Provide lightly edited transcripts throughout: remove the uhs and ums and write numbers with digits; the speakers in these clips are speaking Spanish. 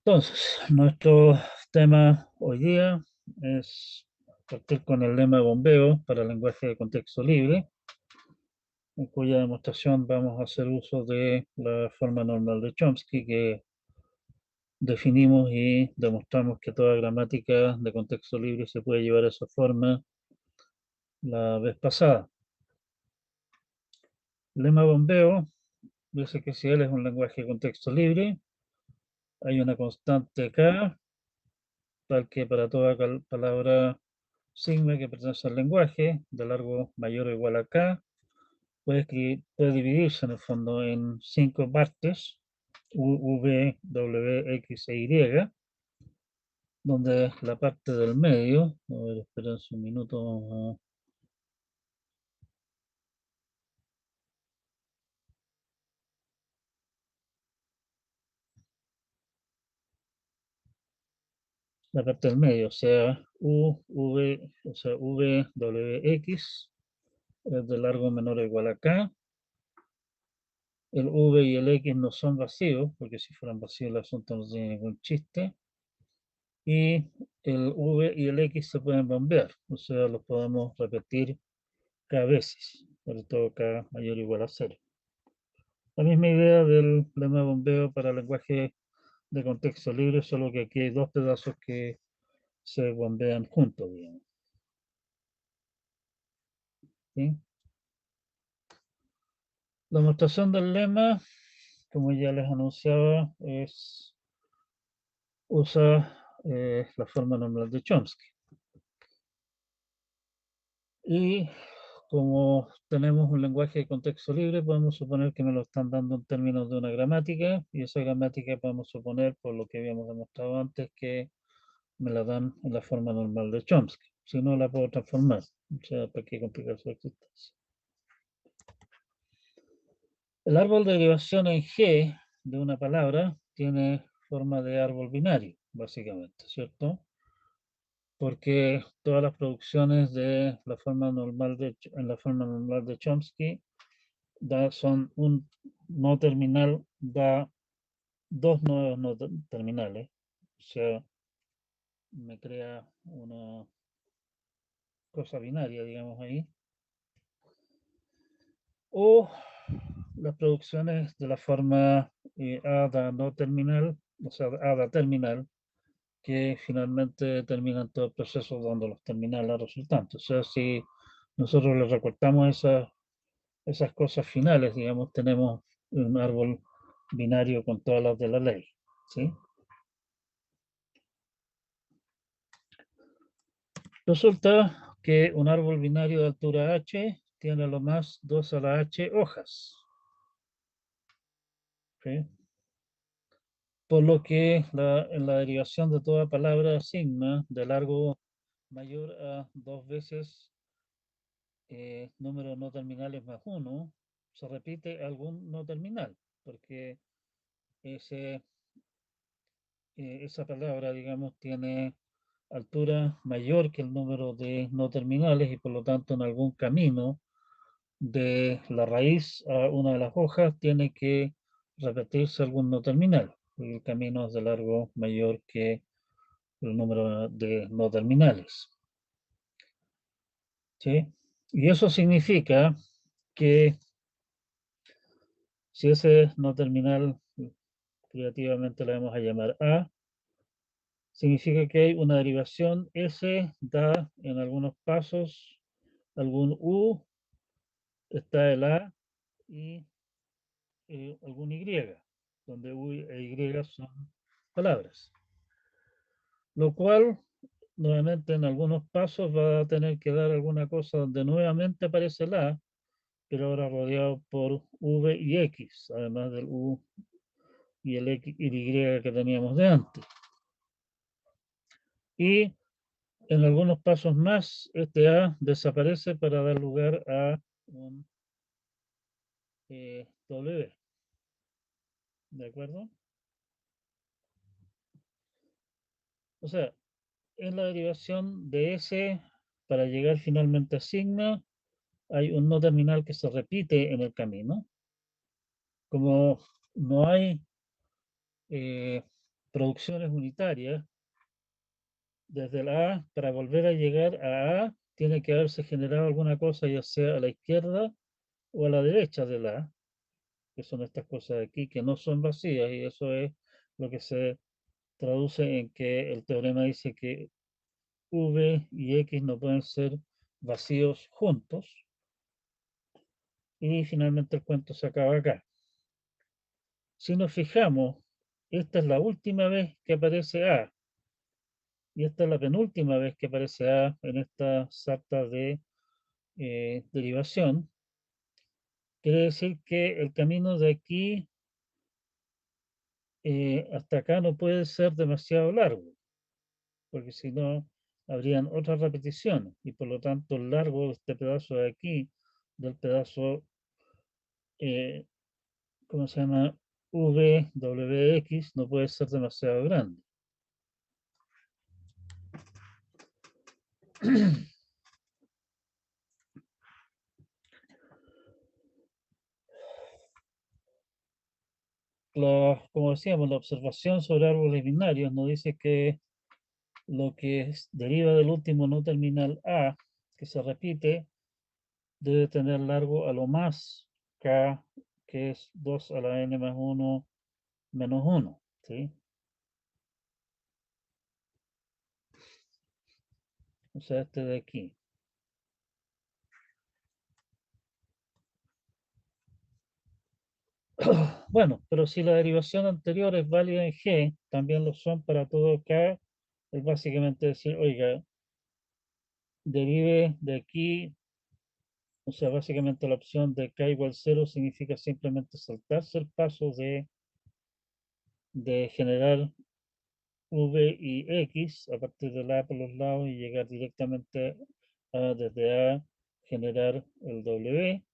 Entonces, nuestro tema hoy día es partir con el lema de bombeo para el lenguaje de contexto libre, en cuya demostración vamos a hacer uso de la forma normal de Chomsky que definimos y demostramos que toda gramática de contexto libre se puede llevar a esa forma la vez pasada. El lema de bombeo dice que si él es un lenguaje de contexto libre, hay una constante K, tal que para toda palabra sigma que pertenece al lenguaje, de largo mayor o igual a K, puede dividirse en el fondo en 5 partes, U, V, W, X e Y, donde la parte del medio, a ver, esperen un minuto, la parte del medio, o sea, U, V, o sea, V, W, X, es de largo menor o igual a K. El V y el X no son vacíos, porque si fueran vacíos el asunto no tiene ningún chiste. Y el V y el X se pueden bombear, o sea, los podemos repetir K veces, sobre todo K mayor o igual a 0. La misma idea del lema de bombeo para lenguaje de contexto libre, solo que aquí hay dos pedazos que se bombean juntos, digamos. ¿Sí? La demostración del lema, como ya les anunciaba, usa la forma normal de Chomsky. Y como tenemos un lenguaje de contexto libre, podemos suponer que me lo están dando en términos de una gramática, y esa gramática podemos suponer, por lo que habíamos demostrado antes, que me la dan en la forma normal de Chomsky. Si no, la puedo transformar. O sea, ¿para qué complicar su existencia? El árbol de derivación en G de una palabra tiene forma de árbol binario, básicamente, ¿cierto? Porque todas las producciones de la forma normal en la forma normal de Chomsky son un no terminal, da dos nuevos no terminales. O sea, me crea una cosa binaria, digamos ahí. O las producciones de la forma ADA no terminal, o sea, ADA terminal, que finalmente terminan todo el proceso dando los terminales resultantes. O sea, si nosotros le recortamos esas cosas finales, digamos, tenemos un árbol binario con todas las de la ley. ¿Sí? Resulta que un árbol binario de altura h tiene a lo más 2 a la h hojas. ¿Sí? Por lo que en la derivación de toda palabra sigma de largo mayor a 2 veces número no terminales más 1, se repite algún no terminal, porque esa palabra, digamos, tiene altura mayor que el número de no terminales y por lo tanto en algún camino de la raíz a una de las hojas tiene que repetirse algún no terminal. El camino es de largo mayor que el número de no terminales. ¿Sí? Y eso significa que si ese no terminal, creativamente la vamos a llamar A, significa que hay una derivación S, da en algunos pasos algún U, está el A y algún Y, donde U e Y son palabras. Lo cual, nuevamente, en algunos pasos va a tener que dar alguna cosa donde nuevamente aparece el A, pero ahora rodeado por V y X, además del U y el X y Y que teníamos de antes. Y en algunos pasos más, este A desaparece para dar lugar a un W. ¿De acuerdo? O sea, en la derivación de S para llegar finalmente a sigma, hay un no terminal que se repite en el camino. Como no hay producciones unitarias, desde el A, para volver a llegar A, tiene que haberse generado alguna cosa, ya sea a la izquierda o a la derecha del A, que son estas cosas de aquí, que no son vacías, y eso es lo que se traduce en que el teorema dice que V y X no pueden ser vacíos juntos, y finalmente el cuento se acaba acá. Si nos fijamos, esta es la última vez que aparece A, y esta es la penúltima vez que aparece A en esta sarta de derivación. Quiere decir que el camino de aquí hasta acá no puede ser demasiado largo, porque si no, habrían otras repeticiones, y por lo tanto el largo de este pedazo de aquí, del pedazo, eh, ¿cómo se llama? VWX, no puede ser demasiado grande. Como decíamos, la observación sobre árboles binarios nos dice que lo que deriva del último no terminal A, que se repite, debe tener largo a lo más K, que es 2 a la n más 1 menos 1, ¿sí? O sea, este de aquí. Bueno, pero si la derivación anterior es válida en G, también lo son para todo K, es básicamente decir, oiga, derive de aquí, o sea, básicamente la opción de K igual 0 significa simplemente saltarse el paso de generar V y X a partir del A por los lados y llegar directamente a, desde A, generar el W,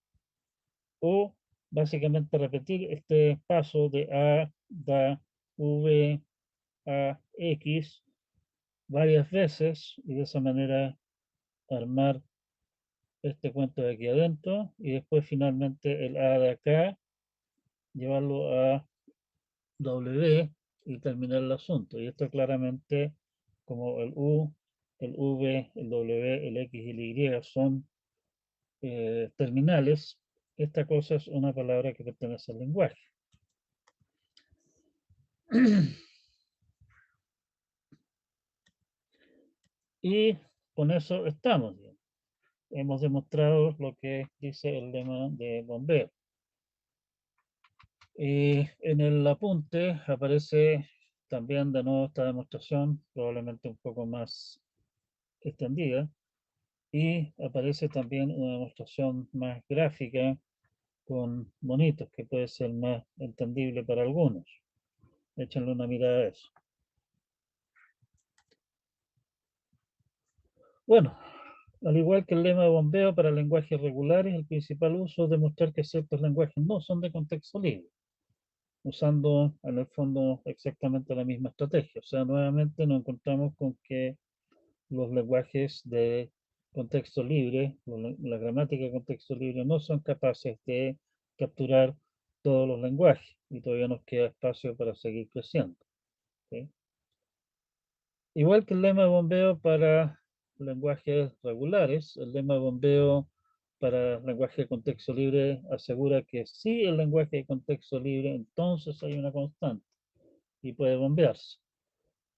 o básicamente repetir este paso de A, da V, A, X varias veces y de esa manera armar este cuento de aquí adentro y después finalmente el A de acá, llevarlo a W y terminar el asunto. Y esto claramente, como el U, el V, el W, el X y el Y son terminales, esta cosa es una palabra que pertenece al lenguaje. Y con eso estamos. Bien. Hemos demostrado lo que dice el lema de bombeo. En el apunte aparece también de nuevo esta demostración, probablemente un poco más extendida, y aparece también una demostración más gráfica con monitos que puede ser más entendible para algunos. Échenle una mirada a eso. Bueno, al igual que el lema de bombeo para lenguajes regulares, el principal uso es demostrar que ciertos lenguajes no son de contexto libre, usando en el fondo exactamente la misma estrategia. O sea, nuevamente nos encontramos con que los lenguajes de contexto libre, la gramática de contexto libre, no son capaces de capturar todos los lenguajes y todavía nos queda espacio para seguir creciendo. ¿Sí? Igual que el lema de bombeo para lenguajes regulares, el lema de bombeo para lenguaje de contexto libre asegura que si el lenguaje de contexto libre, entonces hay una constante y puede bombearse.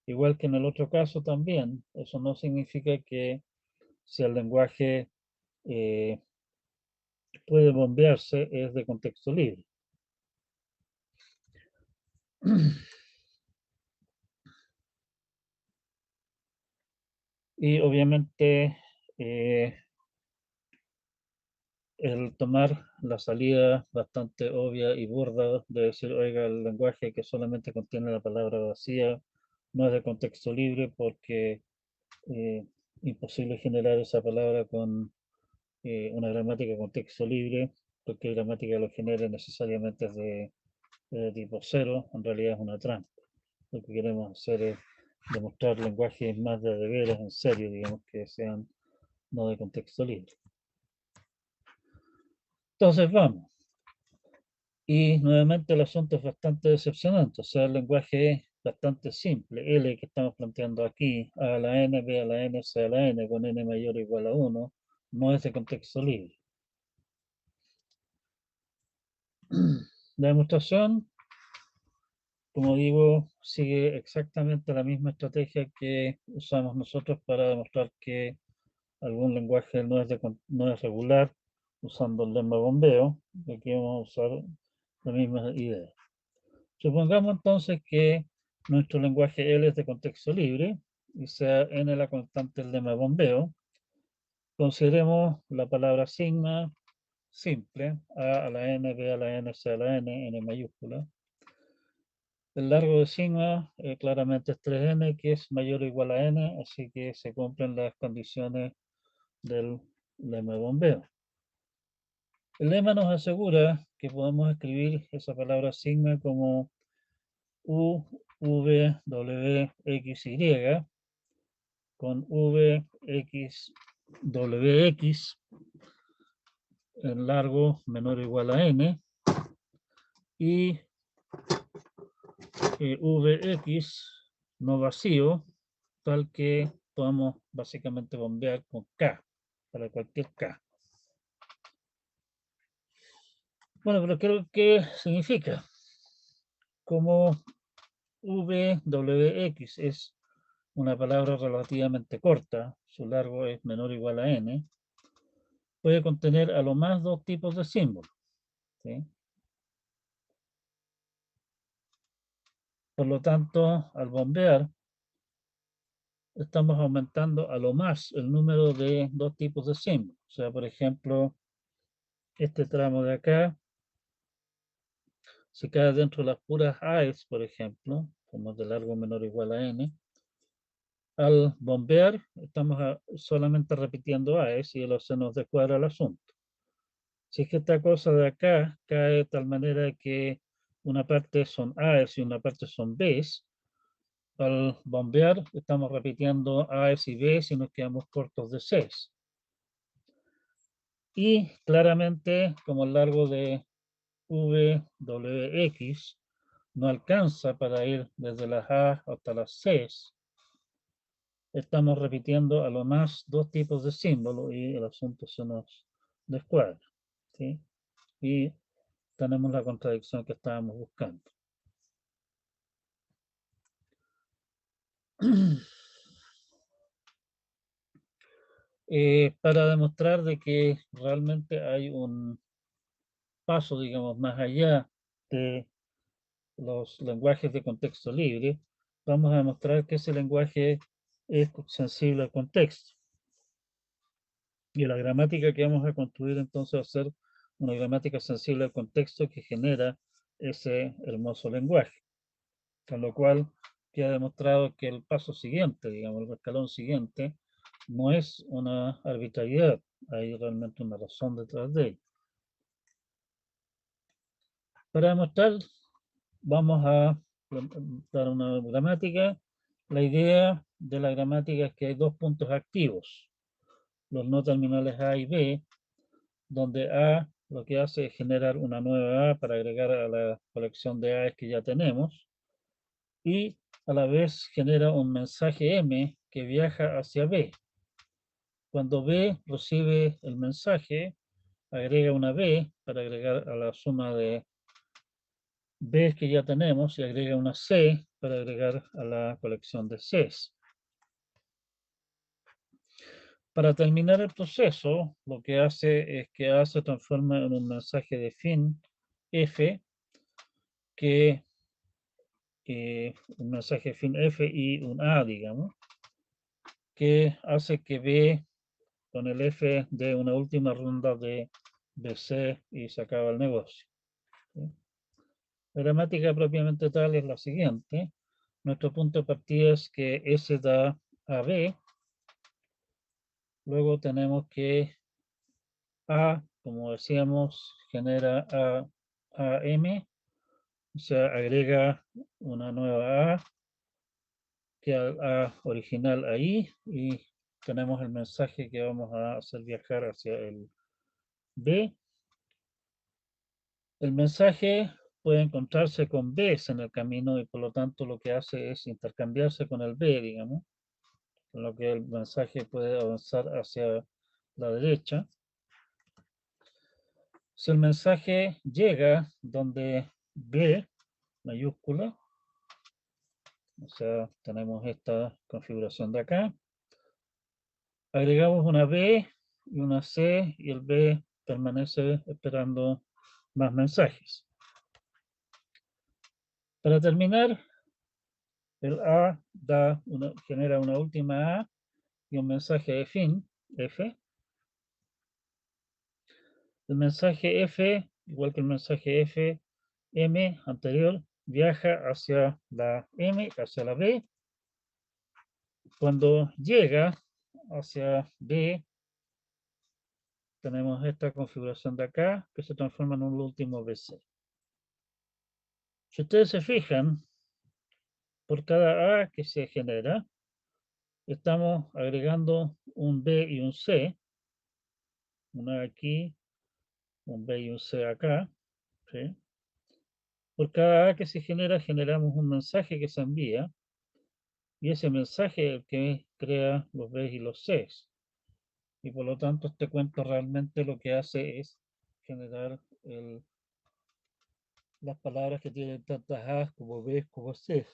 Igual que en el otro caso también, eso no significa que si el lenguaje eh, puede bombearse es de contexto libre. Y obviamente el tomar la salida bastante obvia y burda de decir, oiga, el lenguaje que solamente contiene la palabra vacía no es de contexto libre porque eh, imposible generar esa palabra con una gramática de contexto libre, porque gramática lo genera necesariamente es de tipo cero, en realidad es una trampa. Lo que queremos hacer es demostrar lenguajes más de veras, en serio, digamos, que sean no de contexto libre. Entonces vamos. Y nuevamente el asunto es bastante decepcionante. O sea, el lenguaje bastante simple. L que estamos planteando aquí, A a la N, B a la N, C a la N, con N mayor o igual a 1, no es de contexto libre. La demostración, como digo, sigue exactamente la misma estrategia que usamos nosotros para demostrar que algún lenguaje no es regular, usando el lemma bombeo. Aquí vamos a usar la misma idea. Supongamos entonces que nuestro lenguaje L es de contexto libre y sea n la constante del lemma bombeo. Consideremos la palabra sigma simple, A a la N, B a la N, C a la N, N mayúscula. El largo de sigma claramente es 3n, que es mayor o igual a n, así que se cumplen las condiciones del lema de bombeo. El lema nos asegura que podemos escribir esa palabra sigma como U, V, W, X, Y, con V, X, W, X en largo menor o igual a n, y Vx no vacío, tal que podamos básicamente bombear con K, para cualquier K. Bueno, pero ¿qué significa? Como VWX es una palabra relativamente corta, su largo es menor o igual a n, puede contener a lo más dos tipos de símbolos, ¿sí? Por lo tanto, al bombear, estamos aumentando a lo más el número de dos tipos de símbolos. O sea, por ejemplo, este tramo de acá, si cae dentro de las puras AES, por ejemplo, como de largo menor o igual a n, al bombear estamos solamente repitiendo AES y se nos descuadra el asunto. Si es que esta cosa de acá cae de tal manera que una parte son A's y una parte son B's, al bombear estamos repitiendo A's y B's y nos quedamos cortos de C's. Y claramente, como el largo de VWX no alcanza para ir desde las A hasta las C's, estamos repitiendo a lo más dos tipos de símbolos y el asunto se nos descuadra, ¿sí? Y tenemos la contradicción que estábamos buscando. Para demostrar de que realmente hay un paso, digamos, más allá de los lenguajes de contexto libre, vamos a demostrar que ese lenguaje es sensible al contexto. Y la gramática que vamos a construir entonces va a ser una gramática sensible al contexto que genera ese hermoso lenguaje. Con lo cual queda demostrado que el paso siguiente, digamos, el escalón siguiente, no es una arbitrariedad, hay realmente una razón detrás de ello. Para demostrar, vamos a dar una gramática. La idea de la gramática es que hay dos puntos activos, los no terminales A y B, donde A lo que hace es generar una nueva A para agregar a la colección de A's que ya tenemos, y a la vez genera un mensaje M que viaja hacia B. Cuando B recibe el mensaje, agrega una B para agregar a la suma de B que ya tenemos y agrega una C para agregar a la colección de Cs. Para terminar el proceso, lo que hace es que A se transforma en un mensaje de fin F, que un mensaje fin F y un A, digamos, que hace que B con el F de una última ronda de BC y se acaba el negocio, ¿sí? La gramática propiamente tal es la siguiente. Nuestro punto de partida es que S da a B. Luego tenemos que A, como decíamos, genera a M, o sea, agrega una nueva A, que al A original ahí, y tenemos el mensaje que vamos a hacer viajar hacia el B. El mensaje puede encontrarse con Bs en el camino y por lo tanto lo que hace es intercambiarse con el B, digamos, con lo que el mensaje puede avanzar hacia la derecha. Si el mensaje llega donde B mayúscula, o sea, tenemos esta configuración de acá, agregamos una B y una C y el B permanece esperando más mensajes. Para terminar, el A genera una última A y un mensaje de fin, F. El mensaje F, igual que el mensaje F, M anterior, viaja hacia la M, hacia la B. Cuando llega hacia B, tenemos esta configuración de acá, que se transforma en un último BC. Si ustedes se fijan, por cada A que se genera, estamos agregando un B y un C, una aquí, un B y un C acá, ¿sí? Por cada A que se genera, generamos un mensaje que se envía, y ese mensaje es el que crea los B y los C. Y por lo tanto, este cuento realmente lo que hace es generar las palabras que tienen tantas A como B como C.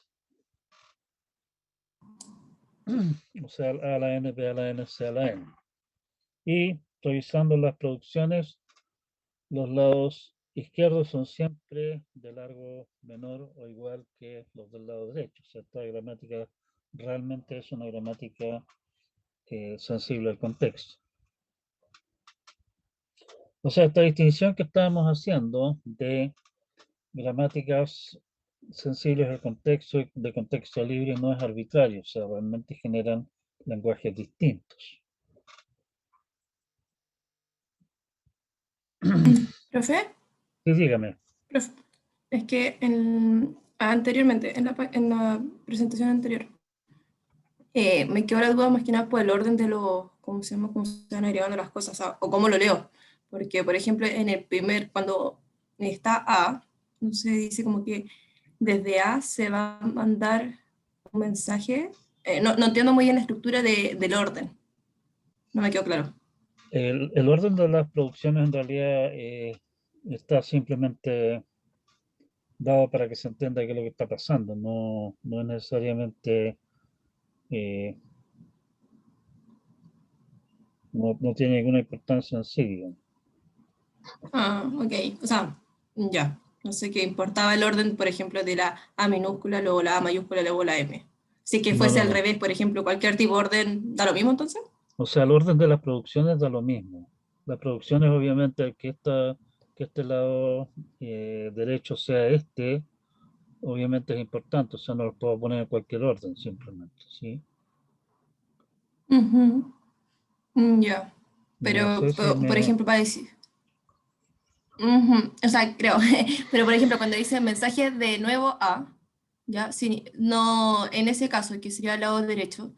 O sea, A a la N, B a la N, C a la N. Y revisando las producciones, los lados izquierdos son siempre de largo menor o igual que los del lado derecho. O sea, esta gramática realmente es una gramática sensible al contexto. O sea, esta distinción que estábamos haciendo de gramáticas sensibles al contexto y de contexto libre no es arbitrario, o sea, realmente generan lenguajes distintos. ¿Profe? Sí, dígame. Profe, es que anteriormente, en la presentación anterior, me quedó la duda más que nada por el orden de los, ¿cómo se llama? Cómo se van agregando las cosas, o cómo lo leo. Porque, por ejemplo, en el cuando está A, no se dice como que desde A se va a mandar un mensaje. No entiendo muy bien la estructura del orden. No me quedó claro. El orden de las producciones en realidad está simplemente dado para que se entienda qué es lo que está pasando, no es necesariamente, eh, no tiene ninguna importancia en sí, digamos. Ah, ok. O sea, ya. No sé qué importaba el orden, por ejemplo, de la A minúscula, luego la A mayúscula, luego la M. Si que No, fuese no, al no. revés, por ejemplo, cualquier tipo de orden, ¿da lo mismo entonces? O sea, el orden de las producciones da lo mismo. Las producciones, obviamente, que este lado derecho sea este, obviamente es importante, o sea, no lo puedo poner en cualquier orden, simplemente, ¿sí? Ujú. Ya. No Pero, sé si por me... ejemplo, para decir. Ujú. O sea, creo. Pero, por ejemplo, cuando dice mensaje de nuevo a, ya, si no, en ese caso, que sería el lado derecho,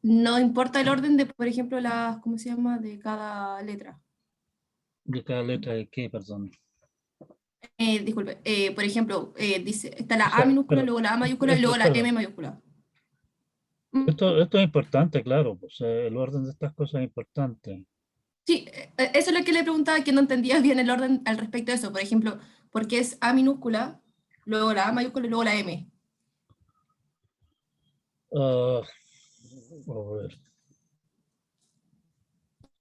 no importa el orden de, por ejemplo, las, ¿cómo se llama? De cada letra. de cada letra de qué, perdón. Disculpe, por ejemplo, dice, está O la A sea, minúscula, pero, luego la A mayúscula y luego la perdón, M mayúscula. Mm, esto es importante, claro, o sea, el orden de estas cosas es importante. sí, eso es lo que le preguntaba, que no entendía bien el orden al respecto de eso. Por ejemplo, porque es A minúscula, luego la A mayúscula y luego la M. Ah, a ver,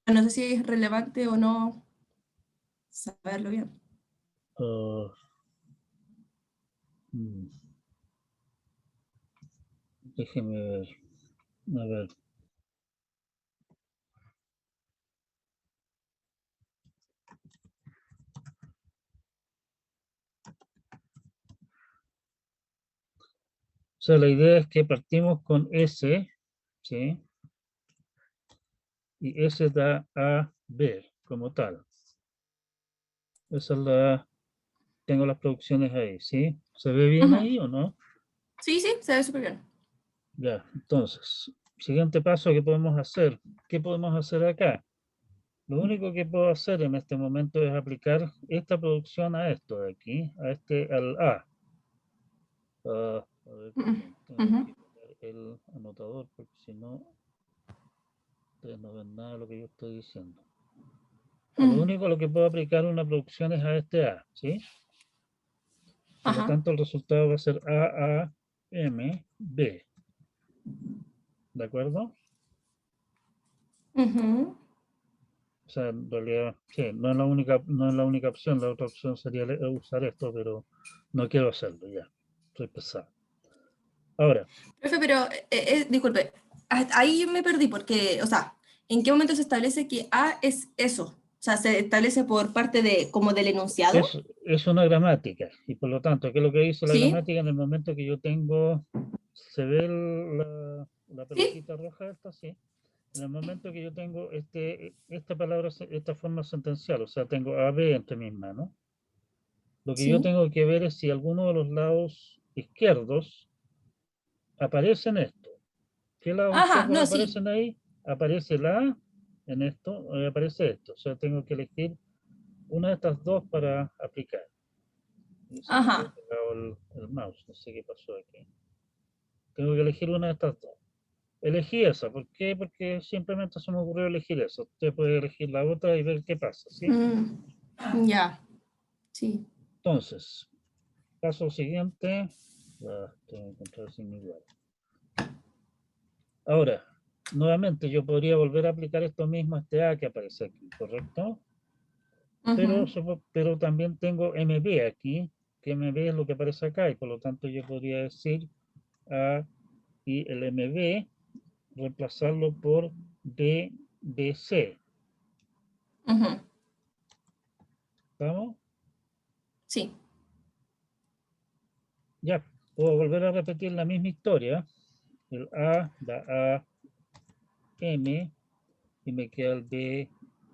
No sé si es relevante o no saberlo bien. ah, mm, déjeme ver, a ver. O sea, la idea es que partimos con S, ¿sí? Y S da a B como tal. Esa es tengo las producciones ahí, ¿sí? ¿Se ve bien Ujú. ahí o no? Sí, sí, se ve súper bien. Ya, entonces, siguiente paso que podemos hacer. ¿Qué podemos hacer acá? Lo único que puedo hacer en este momento es aplicar esta producción a esto de aquí, al A. A ver, Mm, perdón, tengo ujú, que poner el anotador porque si no, ustedes no ven nada de lo que yo estoy diciendo. Lo mm, único a lo que puedo aplicar una producción es a este A, ¿sí? Por lo ajá, tanto, el resultado va a ser A, A, M, B. ¿De acuerdo? ujú. O sea, en realidad, sí, no es la única opción. La otra opción sería usar esto, pero no quiero hacerlo ya. Soy pesado. Ahora, Profe, pero, disculpe, ahí yo me perdí porque, o sea, ¿en qué momento se establece que A es eso? O sea, ¿se establece por parte de, como del enunciado? es una gramática y por lo tanto, ¿qué es lo que dice la ¿Sí? gramática en el momento que yo tengo, se ve la ¿Sí? pelotita roja esta? Sí. En el momento que yo tengo esta palabra, esta forma sentencial, o sea, tengo A, B entre mis manos, lo que yo ¿Sí? tengo que ver es si alguno de los lados izquierdos aparece en esto. ¿Qué lados Ajá, izquierdos no, sí. aparecen ahí? Aparece la A en esto, aparece esto. O sea, tengo que elegir una de estas dos para aplicar. Y se me quedó Ajá. pegado el mouse, no sé qué pasó aquí. Tengo que elegir una de estas dos. Elegí esa, ¿por qué? Porque simplemente se me ocurrió elegir esa. Usted puede elegir la otra y ver qué pasa, ¿sí? Mm, ya, sí. Entonces, paso siguiente. Tengo que encontrar sin igual. Ahora, nuevamente yo podría volver a aplicar esto mismo a este A que aparece aquí, ¿correcto? Pero, Ujú. pero también tengo MB aquí, que MB es lo que aparece acá, y por lo tanto yo podría decir A y el MB, reemplazarlo por BBC. Ujú. ¿Vamos? Sí. Ya, puedo volver a repetir la misma historia. El A da A, M, y me queda el B,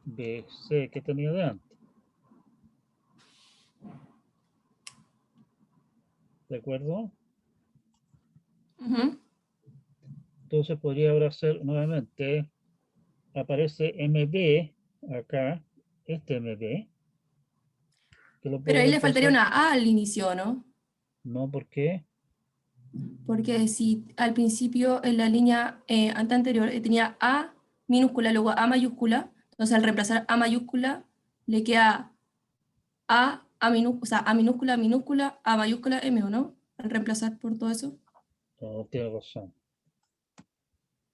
B, C que tenía de antes. ¿De acuerdo? Ujú. Entonces podría ahora hacer nuevamente, aparece MB acá, este MB, que lo Pero puedo ahí le faltaría reemplazar. una A al inicio, ¿no? No, ¿por qué? Porque si al principio en la línea anterior tenía A minúscula, luego A mayúscula, entonces al reemplazar A mayúscula le queda A minúscula, o sea, A minúscula, minúscula, A mayúscula, M, ¿o no? Al reemplazar por todo eso. No, tiene razón.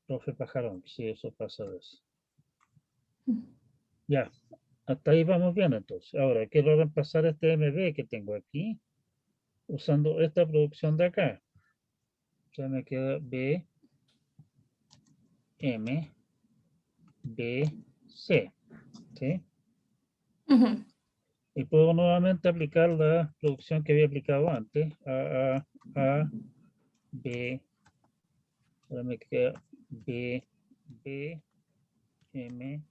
Profe Pajarón, sí, eso pasa a veces. Ya, hasta ahí vamos bien entonces. Ahora, quiero reemplazar este MB que tengo aquí usando esta producción de acá. O sea, me queda B, M, B, C. ¿Sí? Ujú. Y puedo nuevamente aplicar la producción que había aplicado antes. A, B, ahora me queda B, B, M,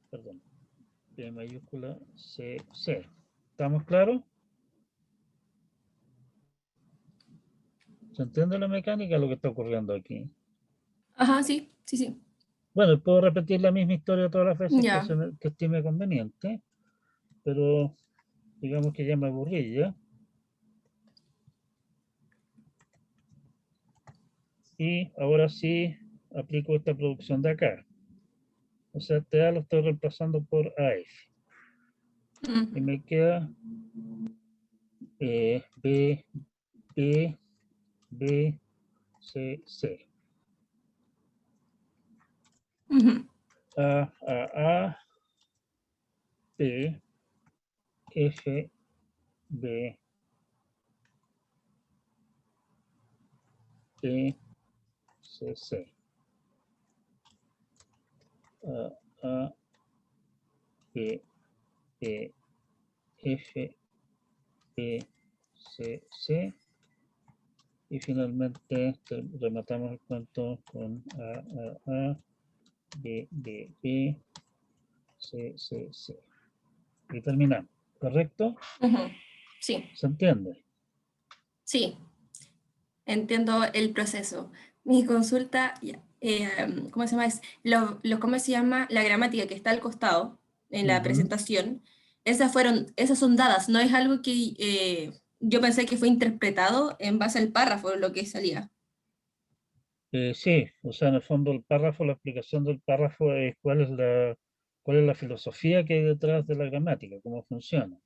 perdón, B mayúscula, C, C. ¿Estamos claros? ¿Se entiende la mecánica de lo que está ocurriendo aquí? Ajá, sí, sí, sí. Bueno, puedo repetir la misma historia todas las veces Ya. que estime conveniente, pero digamos que ya me aburrí ya. Y ahora sí aplico esta producción de acá. O sea, este A lo estoy reemplazando por AF. Y Mm. me queda B, B, B, C, C. Ujú. A, B, F, B, B, C, C. A, B, B, F, B, C, C. Y finalmente rematamos el cuento con A, B, B, B, C, C, C. Y terminamos. ¿Correcto? Ujú. Sí, ¿Se entiende? sí, entiendo el proceso. Mi consulta, ya, ¿cómo se llama? Es ¿cómo se llama? La gramática que está al costado en la Ujú. presentación. Esas son dadas, no es algo que yo pensé que fue interpretado en base al párrafo, lo que salía. Sí, o sea, en el fondo el párrafo, la explicación del párrafo es cuál es la filosofía que hay detrás de la gramática, cómo funciona,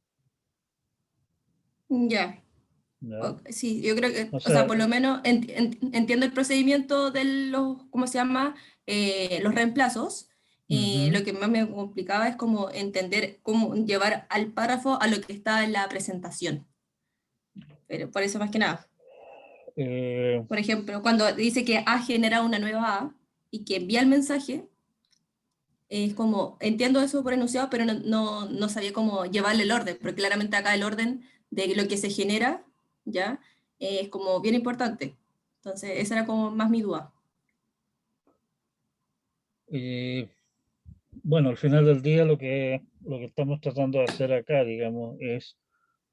Ya, ¿ya? sí, yo creo que, O o sea, sea, por lo menos entiendo el procedimiento de los, ¿cómo se llama? Los reemplazos. ujú. Lo que más me complicaba es como entender cómo llevar al párrafo a lo que está en la presentación. Pero por eso más que nada. Eh, Por ejemplo, cuando dice que ha generado una nueva A y que envía el mensaje, es como, entiendo eso por enunciado, pero no sabía cómo llevarle el orden, porque claramente acá el orden de lo que se genera, ¿ya? Es como bien importante. Entonces, esa era como más mi duda. y bueno, al final del día lo que estamos tratando de hacer acá, digamos, es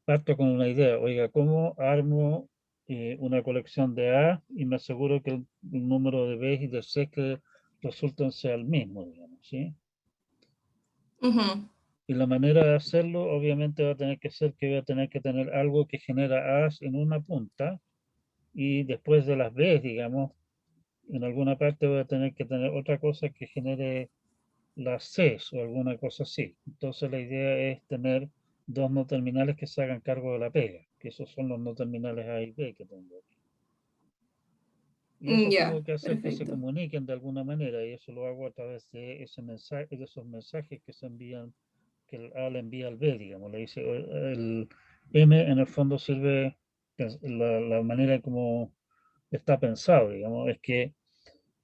parto con una idea. Oiga, ¿cómo armo una colección de A y me aseguro que el número de B y de C que resulten sea el mismo, digamos, ¿sí? Ujú, Y la manera de hacerlo, obviamente, va a tener que ser que voy a tener que tener algo que genera A's en una punta y después de las B's, digamos, en alguna parte voy a tener que tener otra cosa que genere las C's o alguna cosa así. Entonces la idea es tener dos no terminales que se hagan cargo de la pega, que esos son los no terminales A y B que tengo aquí. Y eso ya, tengo que hacer que se perfecto. comuniquen de alguna manera y eso lo hago a través de ese mensaje, de esos mensajes que se envían, que el A le envía al B, digamos, le dice, el M en el fondo sirve, la manera como está pensado, digamos, es que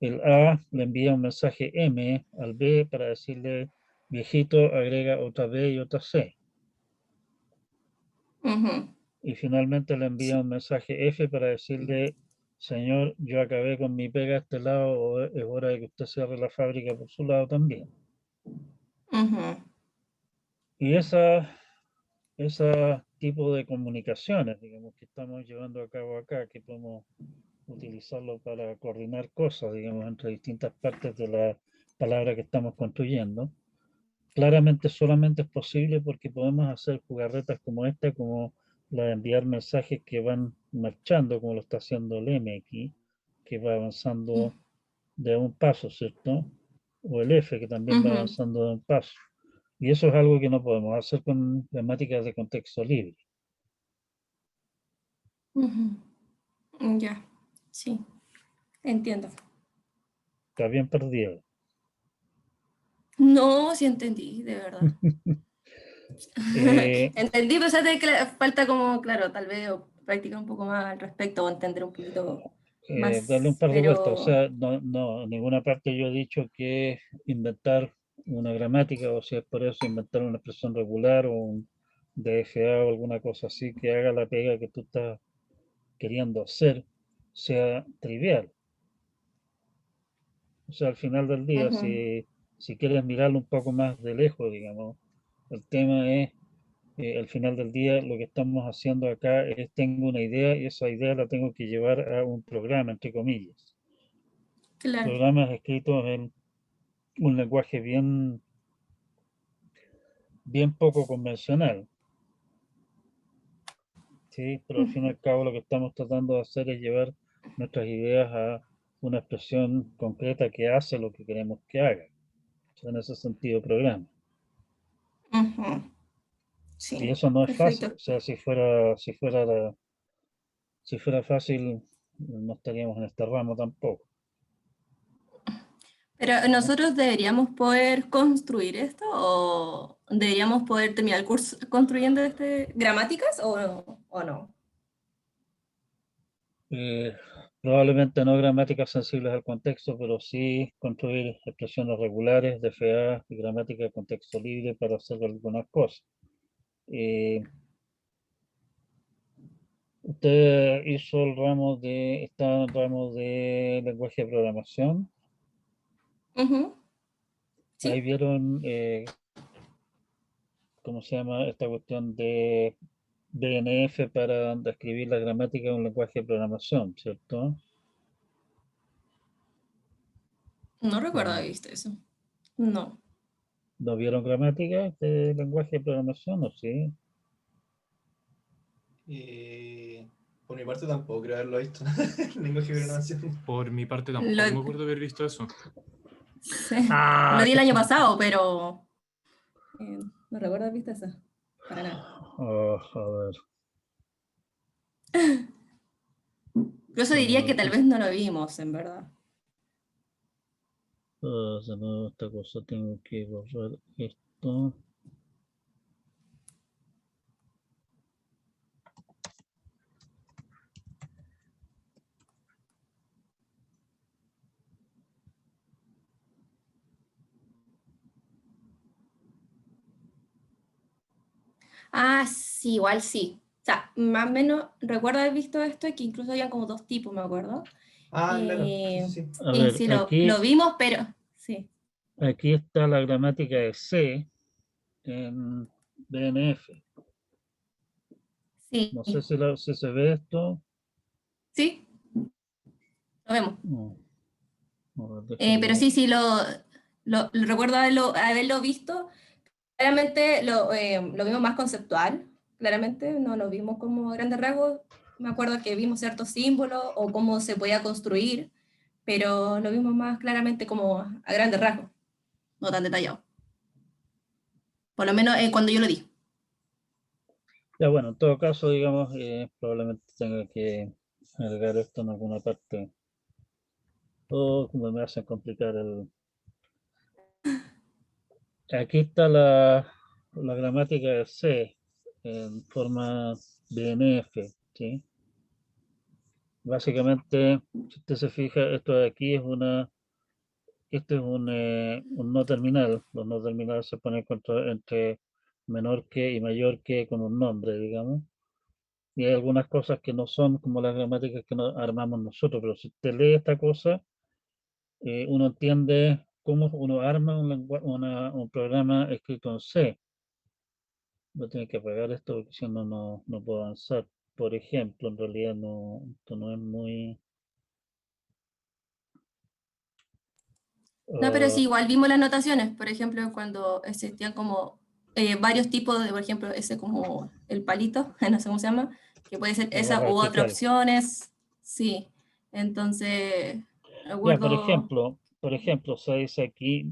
el A le envía un mensaje M al B para decirle, viejito, agrega otra B y otra C. Ujú, Y finalmente le envía sí, un mensaje F para decirle, señor, yo acabé con mi pega a este lado, o es hora de que usted cierre la fábrica por su lado también. ujú, Y ese tipo de comunicaciones, digamos, que estamos llevando a cabo acá, que podemos utilizarlo para coordinar cosas, digamos, entre distintas partes de la palabra que estamos construyendo. Claramente solamente es posible porque podemos hacer jugarretas como esta, como la de enviar mensajes que van marchando, como lo está haciendo el M aquí, que va avanzando de un paso, ¿cierto? O el F, que también va ujú, avanzando de un paso. Y eso es algo que no podemos hacer con gramáticas de contexto libre. ujú. Ya, sí, entiendo. Está bien perdido. No, sí entendí, de verdad. Eh, Entendí, pero o sea, falta como, claro, tal vez practicar un poco más al respecto o entender un poquito darle un más, par de vueltas. O pero... sea, no, en ninguna parte yo he dicho que inventar una gramática, o si es por eso, inventar una expresión regular o un DFA o alguna cosa así que haga la pega que tú estás queriendo hacer, sea trivial. O sea, al final del día, Ujú, si quieres mirarlo un poco más de lejos, digamos, el tema es, al final del día, lo que estamos haciendo acá es, tengo una idea y esa idea la tengo que llevar a un programa, entre comillas. claro. Programas escritos en un lenguaje bien poco convencional, ¿sí? Pero al fin y al cabo lo que estamos tratando de hacer es llevar nuestras ideas a una expresión concreta que hace lo que queremos que haga. O sea, en ese sentido, programa. Ujú, Y sí, eso no es fácil. perfecto. O sea, si fuera fácil, no estaríamos en este ramo tampoco. Pero ¿No? nosotros deberíamos poder construir esto o deberíamos poder terminar el curso construyendo gramáticas o no. Eh, Probablemente no gramáticas sensibles al contexto, pero sí construir expresiones regulares, DFA y gramática de contexto libre para hacer algunas cosas. Eh, Usted hizo el ramo está en el ramo de lenguaje de programación. Ujú, Ahí sí, vieron, ¿cómo se llama esta cuestión de DNF para describir la gramática de un lenguaje de programación, ¿cierto? No recuerdo ¿O haber visto eso. No. ¿no vieron gramática de lenguaje de programación o sí? Eh, por mi parte tampoco creo haberlo visto. El lenguaje de programación. Por mi parte Lo, tampoco me acuerdo haber visto eso. sí, lo Ah, di el qué año chanta. pasado, pero no recuerdo haber visto eso. Para nada. Oh, joder. Incluso diría que tal vez no lo vimos, en verdad. De nuevo esta cosa tengo que borrar esto. Ah, sí, igual sí. O sea, más o menos recuerdo haber visto esto, que incluso habían como dos tipos, me acuerdo. Ah, claro. Sí, sí, sí. A Sí, ver, sí, lo vimos, pero sí. aquí está la gramática de C en BNF. Sí, No sé si se ve esto. sí, lo vemos. No, a ver, Pero déjenme. sí, sí, lo recuerdo haberlo visto. Claramente lo vimos más conceptual, claramente, no lo vimos como grandes rasgos. Me acuerdo que vimos ciertos símbolos o cómo se podía construir, pero lo vimos más claramente como a grandes rasgos, no tan detallado. Por lo menos cuando yo lo di. Ya bueno, en todo caso, digamos, probablemente tenga que agregar esto en alguna parte. O como me hacen complicar el. Aquí está la gramática de C en forma BNF, ¿sí? Básicamente, si usted se fija, esto de aquí es este es un no terminal. Los no terminales se ponen entre menor que y mayor que con un nombre, digamos. Y hay algunas cosas que no son como las gramáticas que armamos nosotros, pero si usted lee esta cosa, uno entiende cómo uno arma un programa escrito en C. Voy a tener que apagar esto porque si no, no puedo avanzar. Por ejemplo, en realidad no, esto no es muy. No, pero sí, ah, igual vimos las notaciones, por ejemplo, cuando existían como varios tipos de, por ejemplo, ese como el palito, no sé cómo se llama, que puede ser la esa barra u otras vertical. opciones, sí. Entonces, Ya, recuerdo, por ejemplo, se dice aquí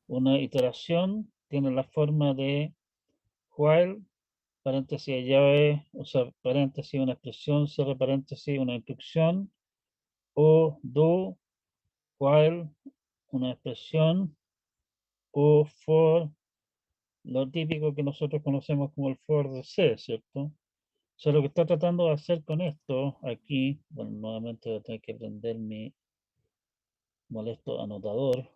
una iteración tiene la forma de while, paréntesis llave, o sea, paréntesis una expresión, cierre paréntesis una instrucción, o do, while, una expresión, o for, lo típico que nosotros conocemos como el for de C, ¿cierto? O sea, lo que está tratando de hacer con esto aquí, bueno, nuevamente voy a tener que prender mi molesto anotador.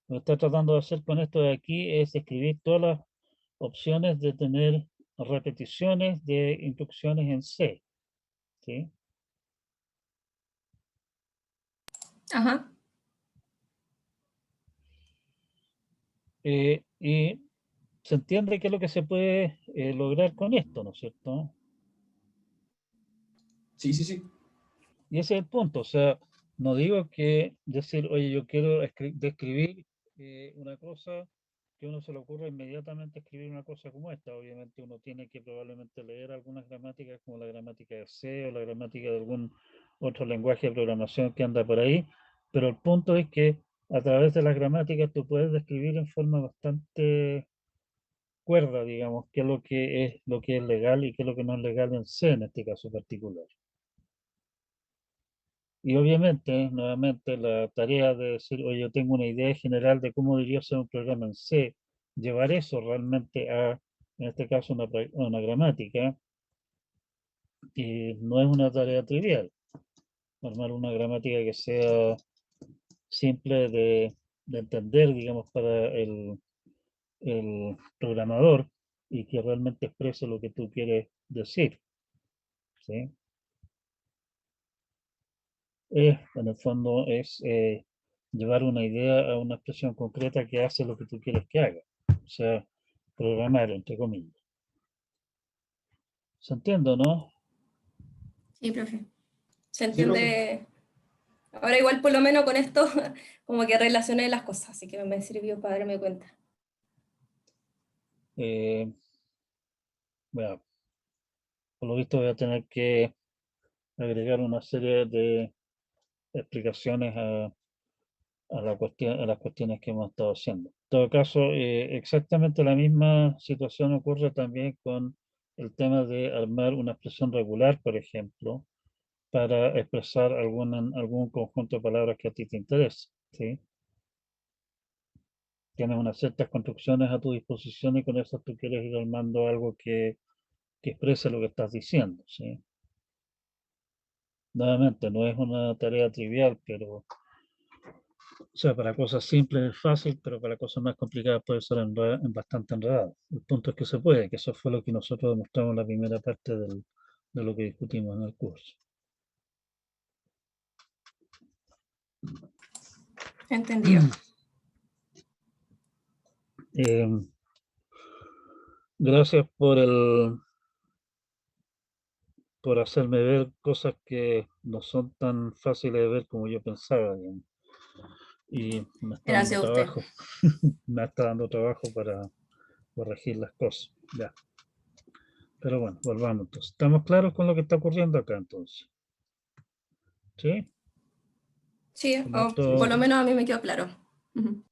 Lo que está tratando de hacer con esto de aquí es escribir todas las opciones de tener repeticiones de instrucciones en C, ¿sí? ajá, Y se entiende qué es lo que se puede lograr con esto, ¿no es cierto? Sí, sí, sí. Y ese es el punto, o sea, no digo que decir, oye, yo quiero describir una cosa, que uno se le ocurra inmediatamente escribir una cosa como esta. Obviamente uno tiene que probablemente leer algunas gramáticas como la gramática de C o la gramática de algún otro lenguaje de programación que anda por ahí, pero el punto es que a través de las gramáticas tú puedes describir en forma bastante cuerda, digamos, qué es lo que es legal y qué es lo que no es legal en C en este caso particular. Y obviamente, nuevamente, la tarea de decir, oye, yo tengo una idea general de cómo debería ser un programa en C, llevar eso realmente en este caso, una gramática, y no es una tarea trivial. Armar una gramática que sea simple de entender, digamos, para el programador y que realmente exprese lo que tú quieres decir, ¿sí? En el fondo es llevar una idea a una expresión concreta que hace lo que tú quieres que haga. O sea, programar, entre comillas. ¿Se entiende, no? sí, profe. Se Sí, profe. entiende Ahora igual por lo menos con esto como que relacioné las cosas, así que me sirvió para darme cuenta. Bueno, por lo visto voy a tener que agregar una serie de explicaciones a las cuestiones que hemos estado haciendo. En todo caso, exactamente la misma situación ocurre también con el tema de armar una expresión regular, por ejemplo, para expresar algún conjunto de palabras que a ti te interese, ¿sí? Tienes unas ciertas construcciones a tu disposición y con eso tú quieres ir armando algo que exprese lo que estás diciendo, ¿sí? Nuevamente, no es una tarea trivial, pero, o sea, para cosas simples es fácil, pero para cosas más complicadas puede ser bastante enredado. El punto es que se puede, que eso fue lo que nosotros demostramos en la primera parte de lo que discutimos en el curso. Entendido. Gracias por hacerme ver cosas que no son tan fáciles de ver como yo pensaba, digamos. Y me está dando Gracias a usted. trabajo, me está dando trabajo para corregir las cosas. Ya. Pero bueno, volvamos entonces. ¿Estamos claros con lo que está ocurriendo acá entonces? ¿Sí? Sí, Con o por esto, lo menos a mí me quedó claro. Ujú.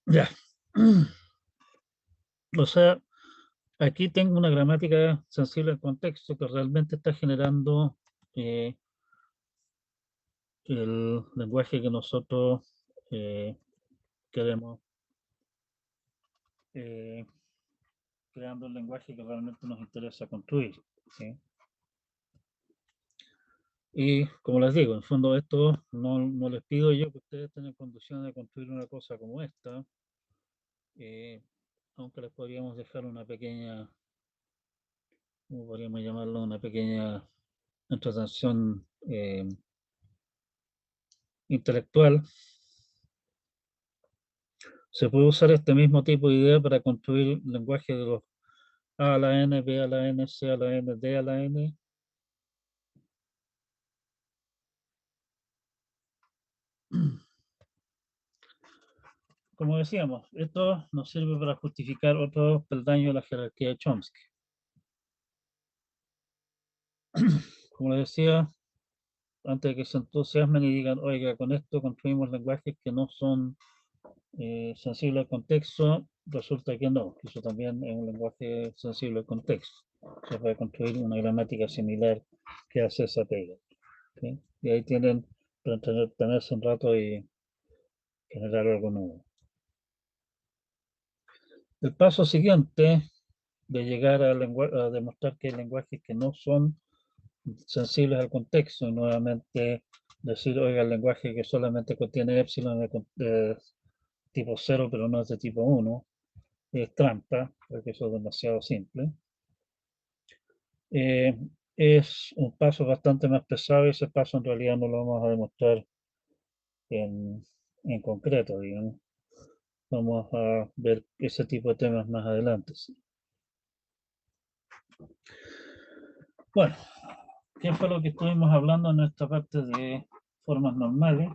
ya. O sea, aquí tengo una gramática sensible al contexto que realmente está generando el lenguaje que nosotros queremos, eh, creando el lenguaje que realmente nos interesa construir, ¿sí? Y como les digo, en fondo esto no les pido yo que ustedes estén en condiciones de construir una cosa como esta, aunque les podríamos dejar una pequeña, ¿cómo podríamos llamarlo? Una pequeña entretención intelectual. Se puede usar este mismo tipo de idea para construir lenguaje de los A a la N, B a la N, C a la N, D a la N. Como decíamos, esto nos sirve para justificar otro peldaño de la jerarquía de Chomsky. Como les decía, antes de que se entusiasmen y digan, oiga, con esto construimos lenguajes que no son sensibles al contexto, resulta que no, que eso también es un lenguaje sensible al contexto. Se puede construir una gramática similar que hace esa pega, ¿sí? Y ahí tienen para tenerse un rato y generar algo nuevo. El paso siguiente de llegar a demostrar que hay lenguajes que no son sensibles al contexto y nuevamente decir, oiga, el lenguaje que solamente contiene epsilon de tipo 0 pero no es de tipo 1 es trampa, porque eso es demasiado simple. Es un paso bastante más pesado y ese paso en realidad no lo vamos a demostrar en concreto, digamos. Vamos a ver ese tipo de temas más adelante. ¿Sí? Bueno, ¿qué fue lo que estuvimos hablando en esta parte de formas normales?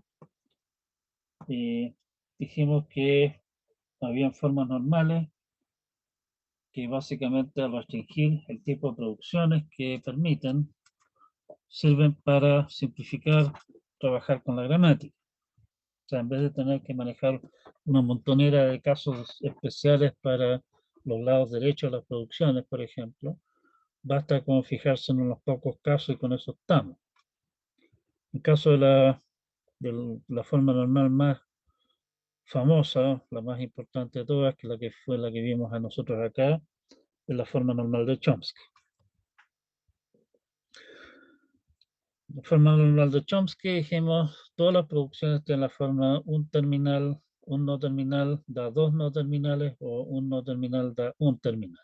Dijimos que habían formas normales que básicamente al restringir el tipo de producciones que permiten, sirven para simplificar, trabajar con la gramática. O sea, en vez de tener que manejar una montonera de casos especiales para los lados derechos de las producciones, por ejemplo, basta con fijarse en unos pocos casos y con eso estamos. En caso de la forma normal más famosa, la más importante de todas, que la que fue la que vimos a nosotros acá, es la forma normal de Chomsky. La forma normal de Chomsky, dijimos, todas las producciones tienen la forma un terminal, un no terminal da dos no terminales o un no terminal da un terminal.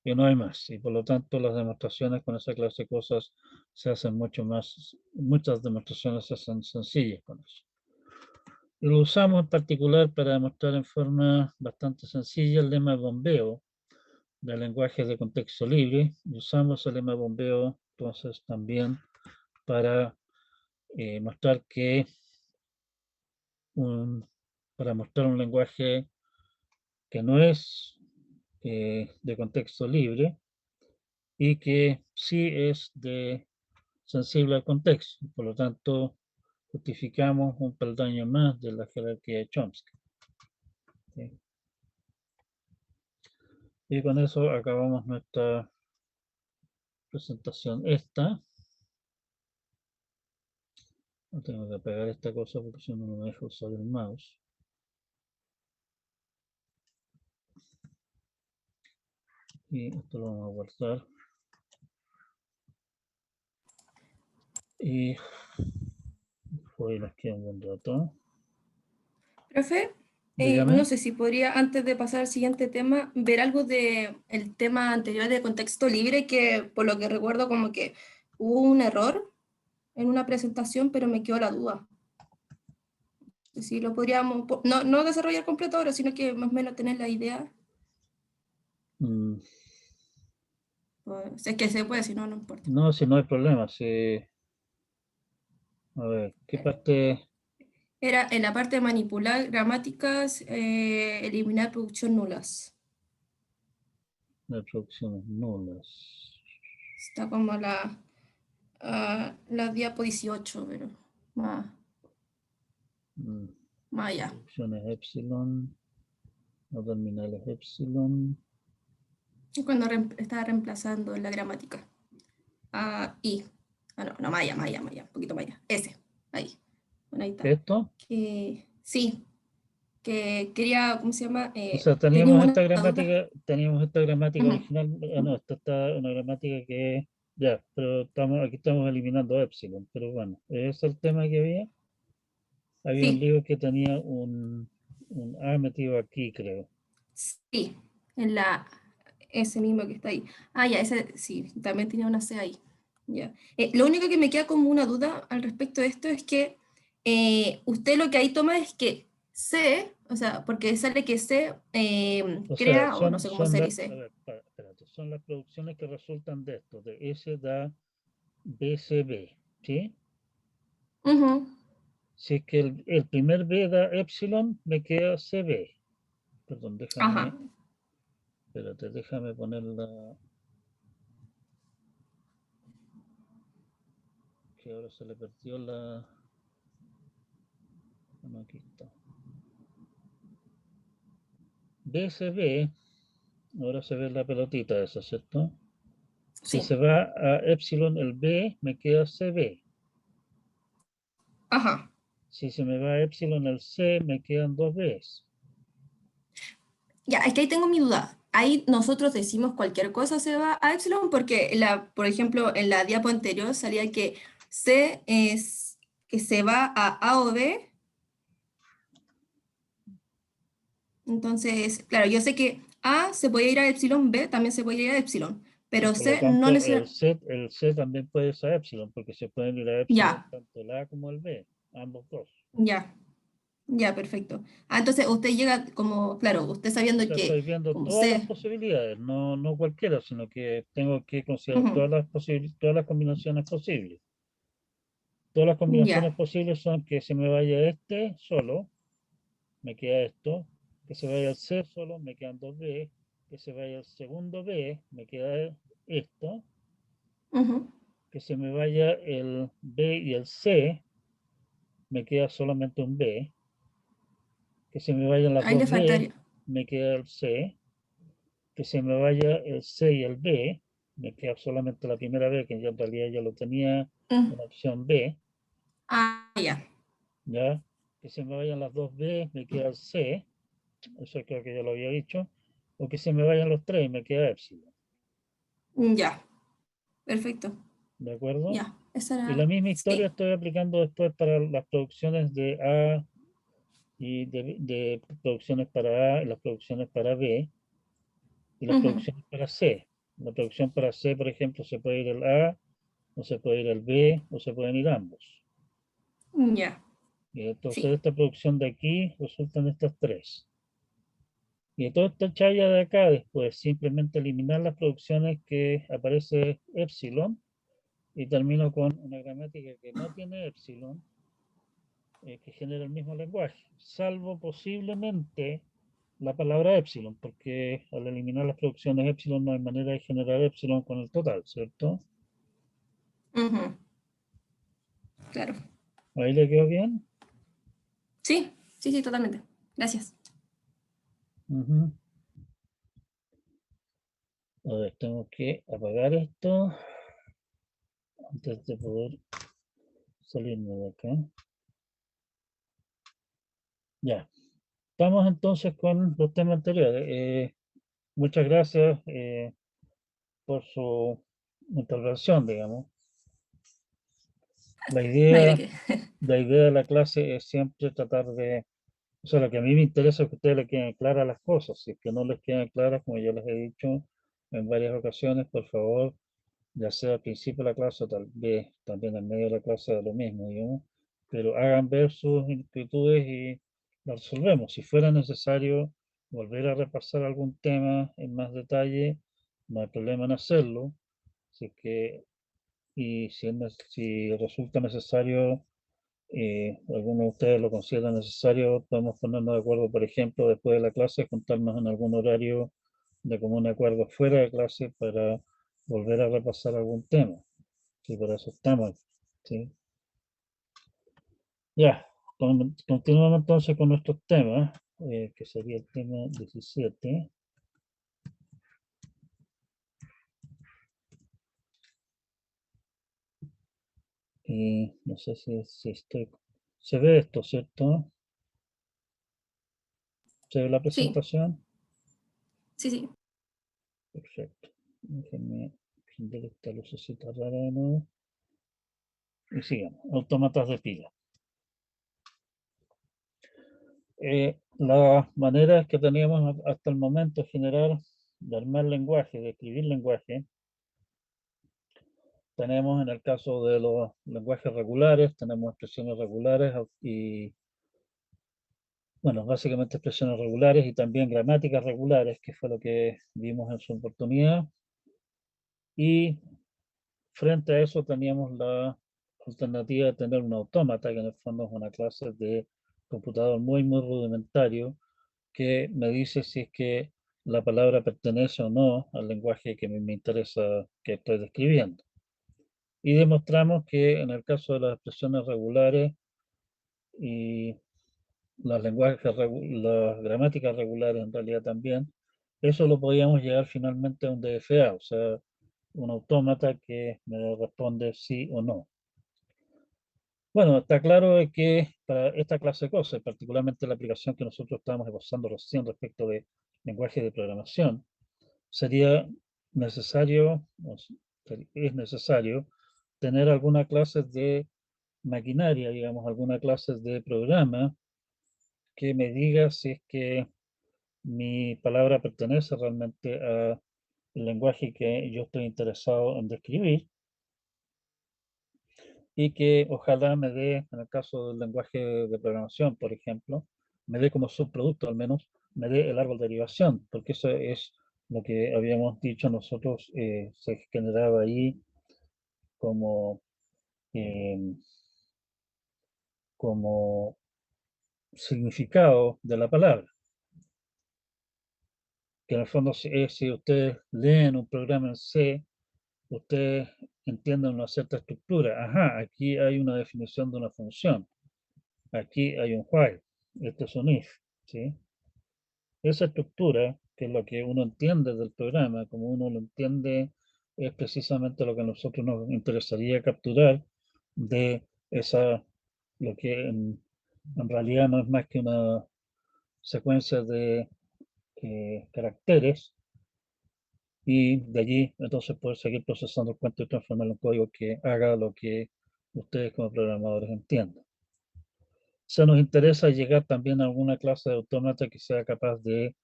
Y no hay más. Y por lo tanto las demostraciones con esa clase de cosas se hacen muchas demostraciones se hacen sencillas con eso. Y lo usamos en particular para demostrar en forma bastante sencilla el lema de bombeo del lenguaje de contexto libre. Y usamos el lema de bombeo entonces también para mostrar que para mostrar un lenguaje que no es de contexto libre y que sí es sensible al contexto. Por lo tanto, justificamos un peldaño más de la jerarquía de Chomsky. ¿Sí? Y con eso acabamos nuestra presentación esta. No tengo que apagar esta cosa porque si no me deja usar el mouse. Y esto lo vamos a guardar. Y hoy nos queda un buen rato. Profe, Dígame. no sé si podría, antes de pasar al siguiente tema, ver algo de el tema anterior de contexto libre, que por lo que recuerdo como que hubo un error en una presentación, pero me quedó la duda. Si lo podríamos, no desarrollar completo ahora, sino que más o menos tener la idea. Pues, es que se puede, si no, no importa. No, si no hay problema. Si... A ver, ¿qué parte? Era en la parte de manipular gramáticas, eliminar producción nulas. De producciones nulas. Está como la diapo 18, pero más, más allá. Producciones epsilon. No terminales epsilon. Cuando estaba reemplazando la gramática. I. No, Maya, un poquito Maya. Ese, ahí. Bueno, ahí está. ¿Esto? Sí, que quería, ¿cómo se llama? O sea, Tenía teníamos una duda. teníamos esta gramática Ujú. original. No, esta está una gramática que ya, pero aquí estamos eliminando epsilon. Pero bueno, ese es el tema que había. Había un Sí, libro que tenía un A metido aquí, creo. sí, ese mismo que está ahí. Ya, ese sí, también tenía una C ahí. Ya. Lo único que me queda como una duda al respecto de esto es que usted lo que ahí toma es que C, o sea, porque sale que C O sea, crea, o no sé cómo se a dice. ver, espérate, son las producciones que resultan de esto, de S da BCB, ¿sí? Ujú. Si es que el primer B da epsilon, me queda CB. Perdón, Ajá. déjame ponerla, que ahora se le perdió la... No, aquí está. BCB, ahora se ve la pelotita esa, ¿cierto? Si Sí. se va a epsilon el B, me queda CB. Ajá. Si se me va a epsilon el C, me quedan dos Bs. Ya, es que ahí tengo mi duda. Ahí nosotros decimos cualquier cosa se va a epsilon porque, por ejemplo, en la diapo anterior salía que C es que se va a o B. Entonces, claro, yo sé que A se puede ir a epsilon, B también se puede ir a epsilon, Y pero por lo C no tanto, necesariamente. el C también puede ser epsilon, porque se pueden ir a epsilon Ya, tanto el A como el B, ambos dos. ya, ya, perfecto. Entonces usted llega como, claro, usted O sabiendo sea, que estoy viendo como todas las C. posibilidades, no cualquiera, sino que tengo que considerar Ujú, todas las combinaciones posibles. Todas las ya, combinaciones posibles son que se me vaya este solo, me queda esto, que se vaya el C solo, me quedan dos B, que se vaya el segundo B, me queda esto, ujú. que se me vaya el B y el C, me queda solamente un B, que se me vayan las Ahí dos le B, faltaría. me queda el C, que se me vaya el C y el B, me queda solamente la primera B, que ya en realidad ya lo tenía en opción B, Ya. ¿ya? Que se me vayan las dos B, me queda el C, eso creo que ya lo había dicho, o que se me vayan los tres, me queda epsilon, Ya, perfecto. ¿de acuerdo? Ya, esa Y la era. misma historia Sí. estoy aplicando después para las producciones de A y de producciones para A y las producciones para B y las Ujú. producciones para C. La producción para C, por ejemplo, se puede ir el A, o se puede ir el B, o se pueden ir ambos. Ya, Y entonces sí. esta producción de aquí resultan estas tres. Y de toda esta chaya de acá, después simplemente eliminar las producciones que aparece epsilon y termino con una gramática que no tiene épsilon, que genera el mismo lenguaje, salvo posiblemente la palabra epsilon, porque al eliminar las producciones epsilon no hay manera de generar epsilon con el total, ¿cierto? Ujú. Claro. ¿Ahí le quedó bien? Sí, sí, sí, totalmente. Gracias. Ujú. A ver, tengo que apagar esto antes de poder salirme de acá. Ya, estamos entonces con los temas anteriores. Muchas gracias por su intervención, digamos. La No hay de idea, qué. la idea de la clase es siempre tratar de, o sea, lo que a mí me interesa es que a ustedes les queden claras las cosas. Si es que no les quedan claras, como ya les he dicho en varias ocasiones, por favor, ya sea al principio de la clase o tal vez también en medio de la clase de lo mismo, digamos, pero hagan ver sus inquietudes y las resolvemos. Si fuera necesario volver a repasar algún tema en más detalle, no hay problema en hacerlo. Si es que, y si resulta necesario, alguno de ustedes lo considera necesario, podemos ponernos de acuerdo, por ejemplo, después de la clase, juntarnos en algún horario de común acuerdo fuera de clase para volver a repasar algún tema. Sí, para eso estamos. ¿Sí? Ya, continuamos entonces con nuestros temas, que sería el tema 17. Y no sé si estoy... ¿Se ve esto, cierto? ¿Se ve la Sí, presentación? sí, sí. Perfecto. Déjenme prender esta lucecita rara de nuevo. Y sigamos. Autómatas de pila. Las maneras que teníamos hasta el momento de generar, de armar lenguaje, de escribir lenguaje, tenemos en el caso de los lenguajes regulares, tenemos expresiones regulares y, bueno, básicamente expresiones regulares y también gramáticas regulares, que fue lo que vimos en su oportunidad. Y frente a eso teníamos la alternativa de tener un autómata, que en el fondo es una clase de computador muy, muy rudimentario, que me dice si es que la palabra pertenece o no al lenguaje que me interesa que estoy describiendo. Y demostramos que en el caso de las expresiones regulares y las las gramáticas regulares en realidad también, eso lo podíamos llegar finalmente a un DFA, o sea, un autómata que me responde sí o no. Bueno, está claro de que para esta clase de cosas, particularmente la aplicación que nosotros estábamos esbozando recién respecto de lenguaje de programación, sería necesario, es necesario, tener alguna clase de maquinaria, digamos, alguna clase de programa que me diga si es que mi palabra pertenece realmente al lenguaje que yo estoy interesado en describir y que ojalá me dé, en el caso del lenguaje de programación, por ejemplo, me dé como subproducto al menos, me dé el árbol de derivación, porque eso es lo que habíamos dicho nosotros, se generaba ahí como, eh, como significado de la palabra, que en el fondo es si ustedes leen un programa en C, ustedes entienden una cierta estructura. Ajá, aquí hay una definición de una función, aquí hay un while, esto es un if, ¿sí? Esa estructura, que es lo que uno entiende del programa, como uno lo entiende, es precisamente lo que a nosotros nos interesaría capturar de esa, lo que en realidad no es más que una secuencia de caracteres, y de allí entonces poder seguir procesando el cuento y transformarlo en código que haga lo que ustedes como programadores entiendan. Se nos interesa llegar también a alguna clase de autómata que sea capaz de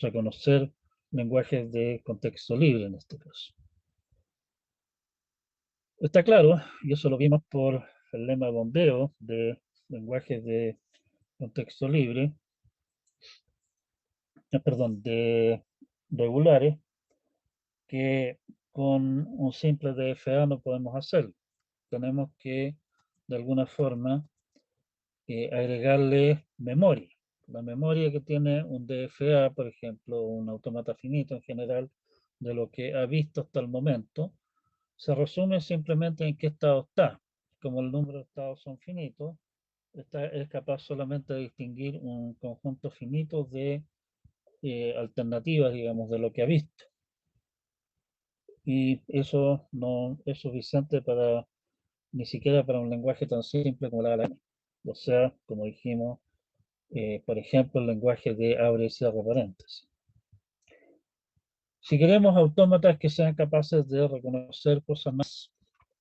reconocer lenguajes de contexto libre en este caso. Está claro, y eso lo vimos por el lema de bombeo de lenguajes de contexto libre, perdón, de regulares, que con un simple DFA no podemos hacerlo. tenemos que, de alguna forma, agregarle memoria. La memoria que tiene un DFA, por ejemplo, un autómata finito en general, de lo que ha visto hasta el momento, se resume simplemente en qué estado está. Como el número de estados son finitos, es capaz solamente de distinguir un conjunto finito de alternativas, digamos, de lo que ha visto. Y eso no es suficiente para, ni siquiera para un lenguaje tan simple como la ALANI. O sea, como dijimos, por ejemplo, el lenguaje de abre y cierre paréntesis. Si queremos autómatas que sean capaces de reconocer cosas más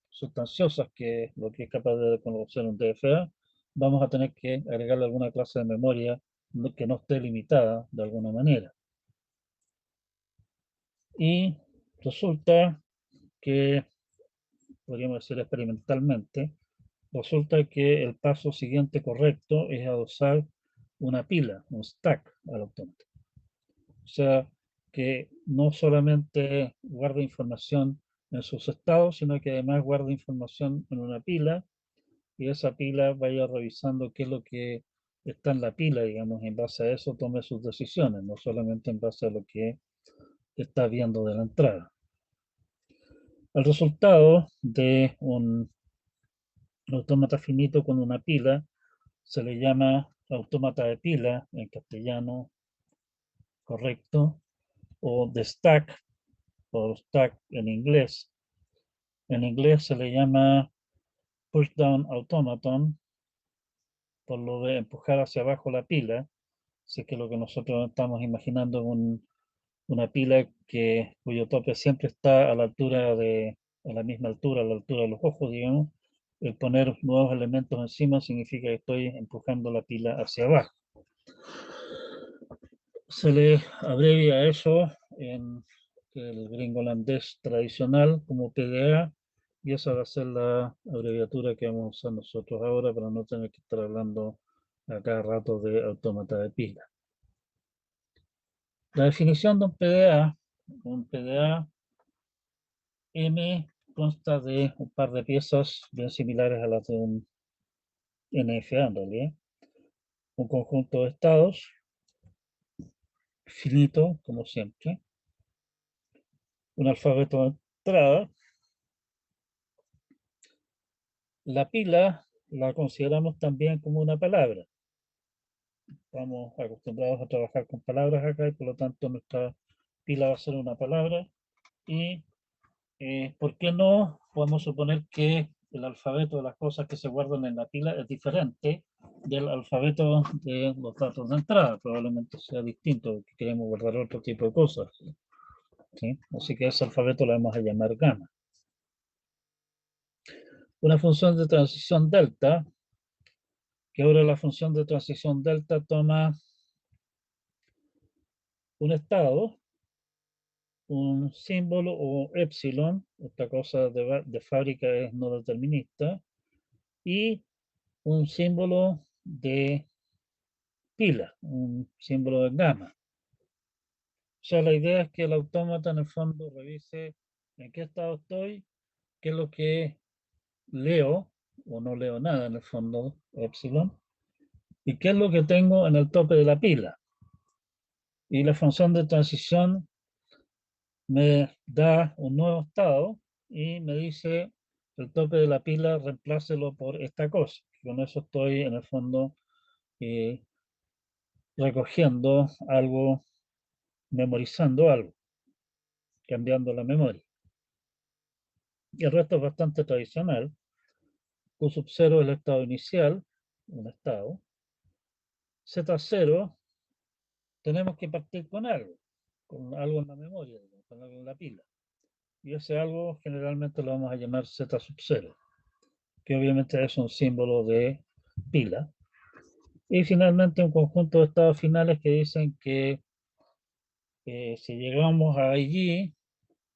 sustanciosas que lo que es capaz de reconocer un DFA, vamos a tener que agregarle alguna clase de memoria que no esté limitada de alguna manera. Y resulta que, podríamos decir experimentalmente, resulta que el paso siguiente correcto es adosar una pila, un stack al autómata. O sea, que no solamente guarda información en sus estados, sino que además guarda información en una pila y esa pila vaya revisando qué es lo que está en la pila, digamos, en base a eso tome sus decisiones, no solamente en base a lo que está viendo de la entrada. El resultado de un autómata finito con una pila se le llama autómata de pila en castellano, correcto, o de stack, o stack en inglés. En inglés se le llama push down automaton, por lo de empujar hacia abajo la pila, si es que lo que nosotros estamos imaginando es una pila cuyo tope siempre está a la altura a la misma altura, a la altura de los ojos, digamos. El poner nuevos elementos encima significa que estoy empujando la pila hacia abajo. Se le abrevia eso en el gringolandés tradicional como PDA, y esa va a ser la abreviatura que vamos a usar nosotros ahora para no tener que estar hablando a cada rato de autómata de pila. La definición de un PDA M consta de un par de piezas bien similares a las de un NFA en realidad. Un conjunto de estados, finito como siempre, un alfabeto de entrada. La pila la consideramos también como una palabra. Estamos acostumbrados a trabajar con palabras acá y por lo tanto nuestra pila va a ser una palabra. Y ¿por qué no podemos suponer que el alfabeto de las cosas que se guardan en la pila es diferente del alfabeto de los datos de entrada? Probablemente sea distinto, porque queremos guardar otro tipo de cosas. ¿Sí? Así que ese alfabeto lo vamos a llamar gamma. Una función de transición delta, que ahora la función de transición delta toma un estado, un símbolo o epsilon, esta cosa de fábrica es no determinista, y un símbolo de pila, un símbolo de gamma. O sea, la idea es que el autómata en el fondo revise en qué estado estoy, qué es lo que leo o no leo nada en el fondo, epsilon, y qué es lo que tengo en el tope de la pila. Y la función de transición me da un nuevo estado y me dice el tope de la pila reemplácelo por esta cosa. Con eso estoy en el fondo recogiendo algo, memorizando algo, cambiando la memoria. Y el resto es bastante tradicional. Q sub 0 es el estado inicial, un estado. Z0 tenemos que partir con algo en la memoria, con algo en la pila. Y ese algo generalmente lo vamos a llamar Z sub 0, que obviamente es un símbolo de pila. Y finalmente un conjunto de estados finales que dicen que si llegamos a allí,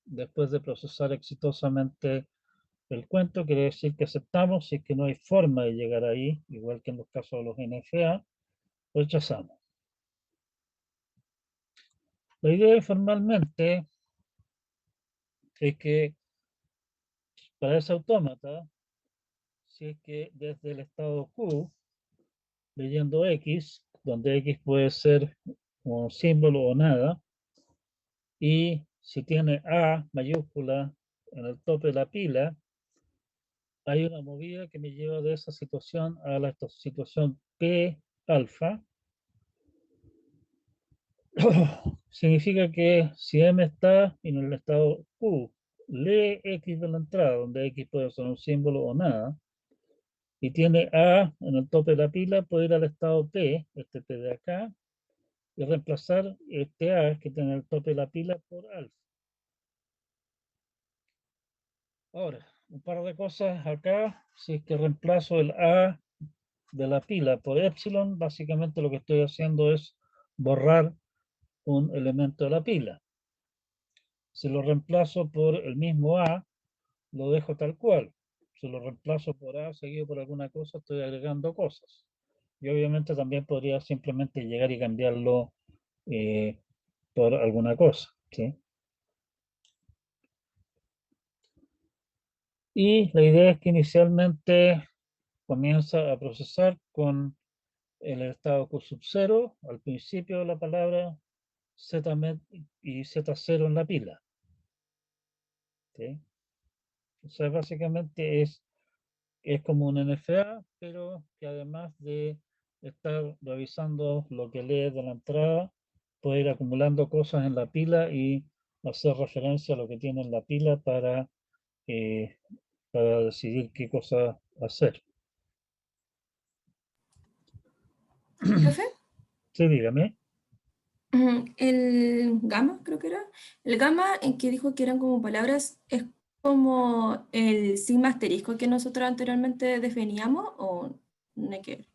después de procesar exitosamente el cuento, quiere decir que aceptamos. Si es que no hay forma de llegar ahí, igual que en los casos de los NFA, rechazamos. La idea formalmente es que para ese autómata si es que desde el estado Q, leyendo X, donde X puede ser un símbolo o nada, y si tiene A mayúscula en el tope de la pila, hay una movida que me lleva de esa situación a la situación P alfa. Significa que si M está en el estado Q, lee X de la entrada, donde X puede ser un símbolo o nada, y tiene A en el tope de la pila, puede ir al estado P, este P de acá, y reemplazar este A que tiene el tope de la pila por alfa. Ahora, un par de cosas acá, si es que reemplazo el A de la pila por epsilon, básicamente lo que estoy haciendo es borrar un elemento de la pila. Si lo reemplazo por el mismo A, lo dejo tal cual. Si lo reemplazo por A seguido por alguna cosa, estoy agregando cosas. Y obviamente también podría simplemente llegar y cambiarlo por alguna cosa. ¿Sí? Y la idea es que inicialmente comienza a procesar con el estado Q sub 0 al principio de la palabra Z y Z0 en la pila. ¿Sí? O sea, básicamente es como un NFA, pero que además de estar revisando lo que lee de la entrada, puede ir acumulando cosas en la pila y hacer referencia a lo que tiene en la pila eh, para decidir qué cosa hacer. Profe, Sí, dígame. el gamma, creo que era. El gamma en que dijo que eran como palabras, ¿es como el sigma asterisco que nosotros anteriormente definíamos o no hay que ver?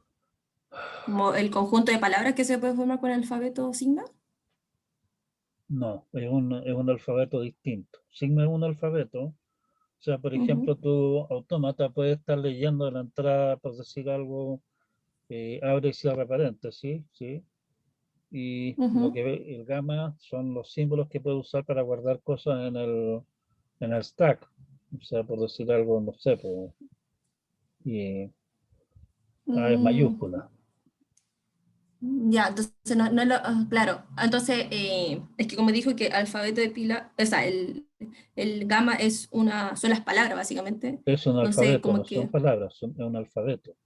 Como el conjunto de palabras que se puede formar con el alfabeto sigma. No, es un alfabeto distinto. Sigma es un alfabeto. O sea, por ejemplo, Ujú, tu autómata puede estar leyendo la entrada, por decir algo, abre y cierra paréntesis, ¿sí? Y lo ujú. que ve el gamma son los símbolos que puede usar para guardar cosas en el stack. O sea, por decir algo, no sé, pues, y A es Mm, mayúscula. ya, entonces no claro. Entonces, es que como dijo que alfabeto de pila, o sea, el gamma es son las palabras, básicamente. Es un Entonces, alfabeto, como no son que, palabras, es un alfabeto.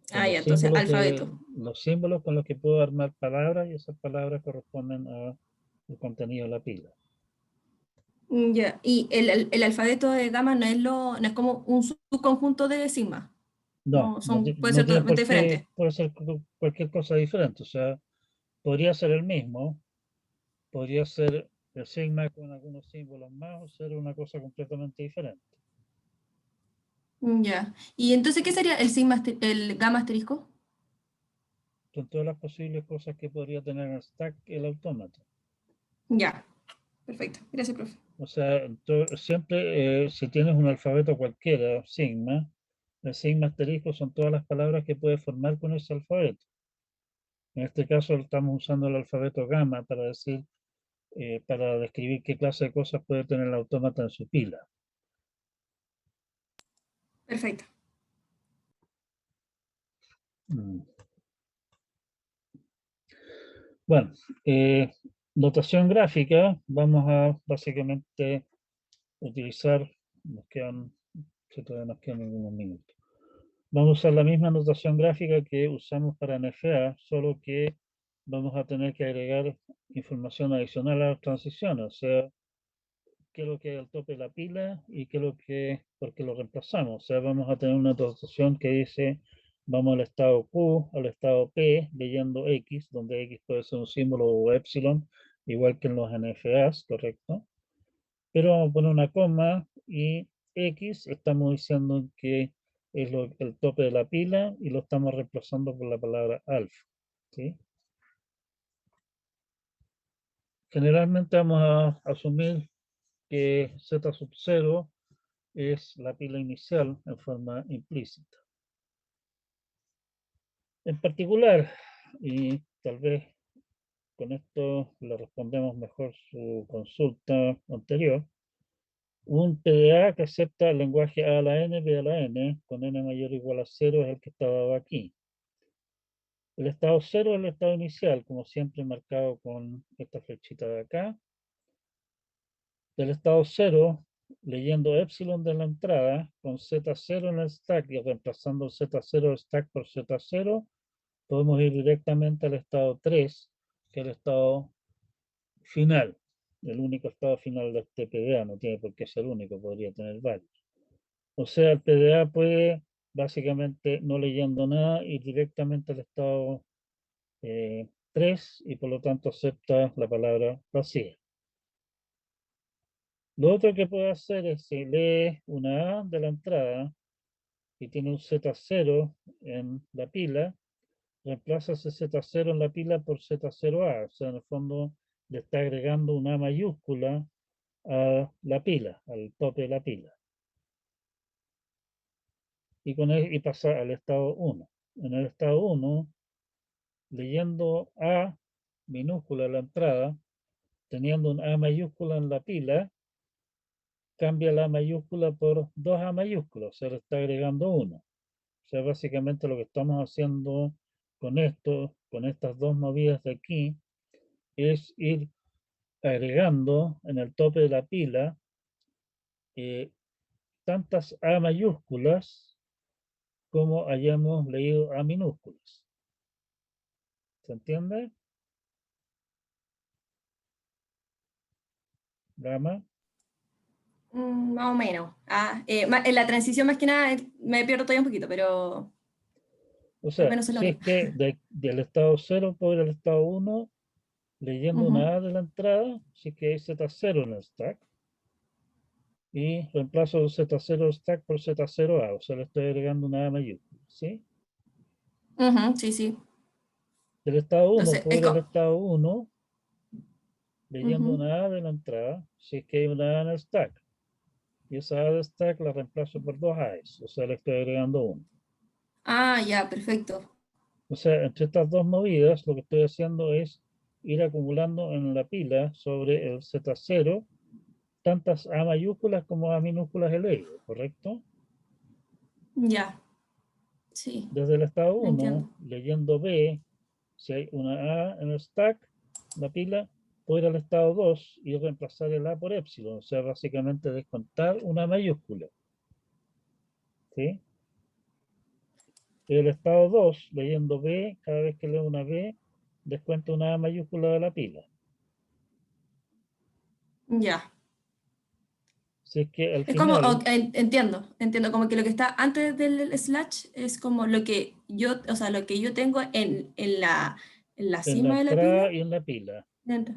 Son ah, ya, entonces, alfabeto. los símbolos con los que puedo armar palabras y esas palabras corresponden al contenido de la pila. Ya, y el alfabeto de gamma no es como un subconjunto de sigma. No, No, no, puede no ser tiene totalmente por qué, diferente. puede ser cualquier cosa diferente. O sea, podría ser el mismo, podría ser el sigma con algunos símbolos más o ser una cosa completamente diferente. Ya. Y entonces, ¿qué sería el sigma, el gamma asterisco? Son todas las posibles cosas que podría tener en el stack el autómata. Ya, perfecto. Gracias, profe. O sea, siempre si tienes un alfabeto cualquiera, sigma, el sigma asterisco son todas las palabras que puedes formar con ese alfabeto. En este caso estamos usando el alfabeto gamma para decir, para describir qué clase de cosas puede tener el autómata en su pila. Perfecto. Mm. Bueno, notación gráfica, vamos a básicamente utilizar, nos quedan, si todavía nos quedan algunos minutos. Vamos a usar la misma notación gráfica que usamos para NFA, solo que vamos a tener que agregar información adicional a las transiciones, o sea, qué es lo que hay al tope de la pila y qué es lo que, por qué lo reemplazamos. O sea, vamos a tener una notación que dice, vamos al estado Q, al estado P, leyendo X, donde X puede ser un símbolo o epsilon, igual que en los NFAs, ¿correcto? Pero vamos a poner una coma y X estamos diciendo que es el tope de la pila y lo estamos reemplazando por la palabra alfa. ¿Sí? Generalmente vamos a asumir que Z sub 0 es la pila inicial en forma implícita. En particular, y tal vez con esto le respondemos mejor su consulta anterior, un PDA que acepta el lenguaje A a la N, B a la N, con N mayor o igual a 0 es el que está dado aquí. El estado 0 es el estado inicial, como siempre marcado con esta flechita de acá. Del estado 0, leyendo epsilon de la entrada, con Z0 en el stack y reemplazando el Z0 stack por Z0, podemos ir directamente al estado 3, que es el estado final. El único estado final de este PDA, no tiene por qué ser único, podría tener varios. O sea, el PDA puede, básicamente, no leyendo nada, ir directamente al estado 3 y por lo tanto acepta la palabra vacía. Lo otro que puede hacer es, si lee una A de la entrada y tiene un Z0 en la pila, reemplaza ese Z0 en la pila por Z0A. O sea, en el fondo le está agregando una A mayúscula a la pila, al tope de la pila. Y pasa al estado 1. En el estado 1, leyendo A minúscula a la entrada, teniendo un A mayúscula en la pila, cambia la mayúscula por 2A mayúsculas, o sea, le está agregando 1. O sea, básicamente lo que estamos haciendo con esto, con estas dos movidas de aquí, es ir agregando en el tope de la pila tantas A mayúsculas como hayamos leído A minúsculas. ¿Se entiende? Gama. Más o menos. En la transición más que nada me pierdo todavía un poquito, pero O al sea, menos es lo si es que... que del estado 0 puedo ir al estado 1, leyendo una A de la entrada, si es que hay Z0 en el stack, y reemplazo Z0 stack por Z0A, o sea, le estoy agregando una A mayúscula, ¿sí? Sí, sí. Del estado 1 Entonces, puedo es ir al como... estado 1, leyendo una A de la entrada, si es que hay una A en el stack. Y esa A de stack la reemplazo por dos A's, o sea, le estoy agregando 1. Ah, ya, perfecto. O sea, entre estas dos movidas, lo que estoy haciendo es ir acumulando en la pila sobre el Z0 tantas A mayúsculas como A minúsculas he leído, ¿correcto? Ya, sí, Desde el estado 1, entiendo. leyendo B, si hay una A en el stack, la pila, puedo ir al estado 2 y reemplazar el A por epsilon, o sea, básicamente descontar una mayúscula. ¿Sí? El estado 2, leyendo B, cada vez que leo una B, descuento una A mayúscula de la pila. Ya. Si es que al Es como, final, entiendo, como que lo que está antes del slash es como lo que yo, o sea, lo que yo tengo en la en la cima de la pila. entrada y en la pila, dentro.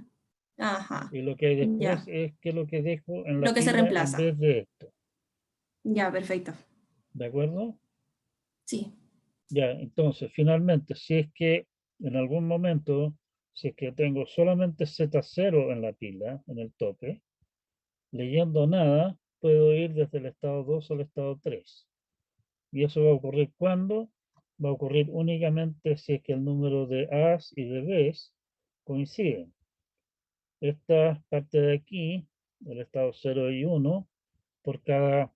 Ajá, y lo que hay después ya. es que lo que dejo en la Lo que se pila en reemplaza. vez de esto. Ya, perfecto. ¿De acuerdo? Sí. Ya, entonces, finalmente, si es que en algún momento, si es que tengo solamente Z0 en la pila, en el tope, leyendo nada, puedo ir desde el estado 2 al estado 3. Y eso va a ocurrir cuando, va a ocurrir únicamente si es que el número de A's y de B's coinciden. Esta parte de aquí, el estado 0 y 1, por cada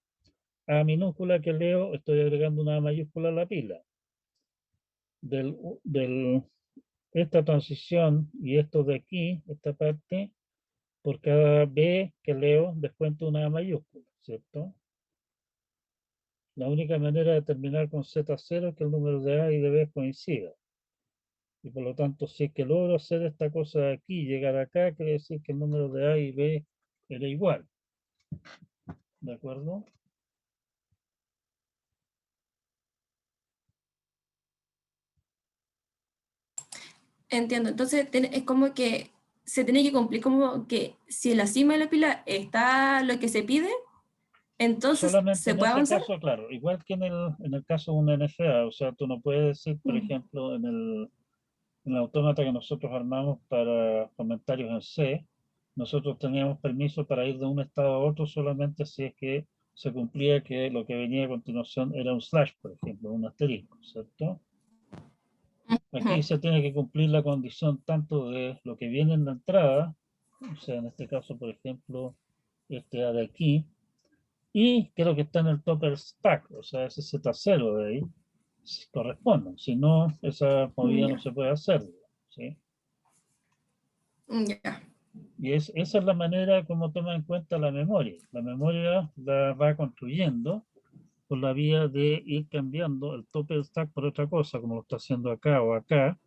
A minúscula que leo, estoy agregando una A mayúscula a la pila. Esta transición y esto de aquí, esta parte, por cada B que leo, descuento una A mayúscula, ¿cierto? La única manera de terminar con Z0 es que el número de A y de B coincida. Y por lo tanto, si es que logro hacer esta cosa de aquí, llegar acá, quiere decir que el número de A y B era igual. ¿De acuerdo? Entiendo. Entonces, es como que se tiene que cumplir como que si en la cima de la pila está lo que se pide, entonces Solamente se en puede ese avanzar. caso, claro, igual que en el caso de un NFA, o sea, tú no puedes decir, por Mm. ejemplo, en el autómata que nosotros armamos para comentarios en C, nosotros teníamos permiso para ir de un estado a otro solamente si es que se cumplía que lo que venía a continuación era un slash, por ejemplo, un asterisco, ¿cierto? Ujú. Aquí se tiene que cumplir la condición tanto de lo que viene en la entrada, o sea, en este caso, por ejemplo, este A de aquí, y creo que está en el topper stack, o sea, ese Z0 de ahí corresponde. Si no, esa movida no Ya. se puede hacer, ¿sí? Ya. Y esa es la manera como toma en cuenta la memoria. La memoria la va construyendo por la vía de ir cambiando el tope del stack por otra cosa, como lo está haciendo acá o acá,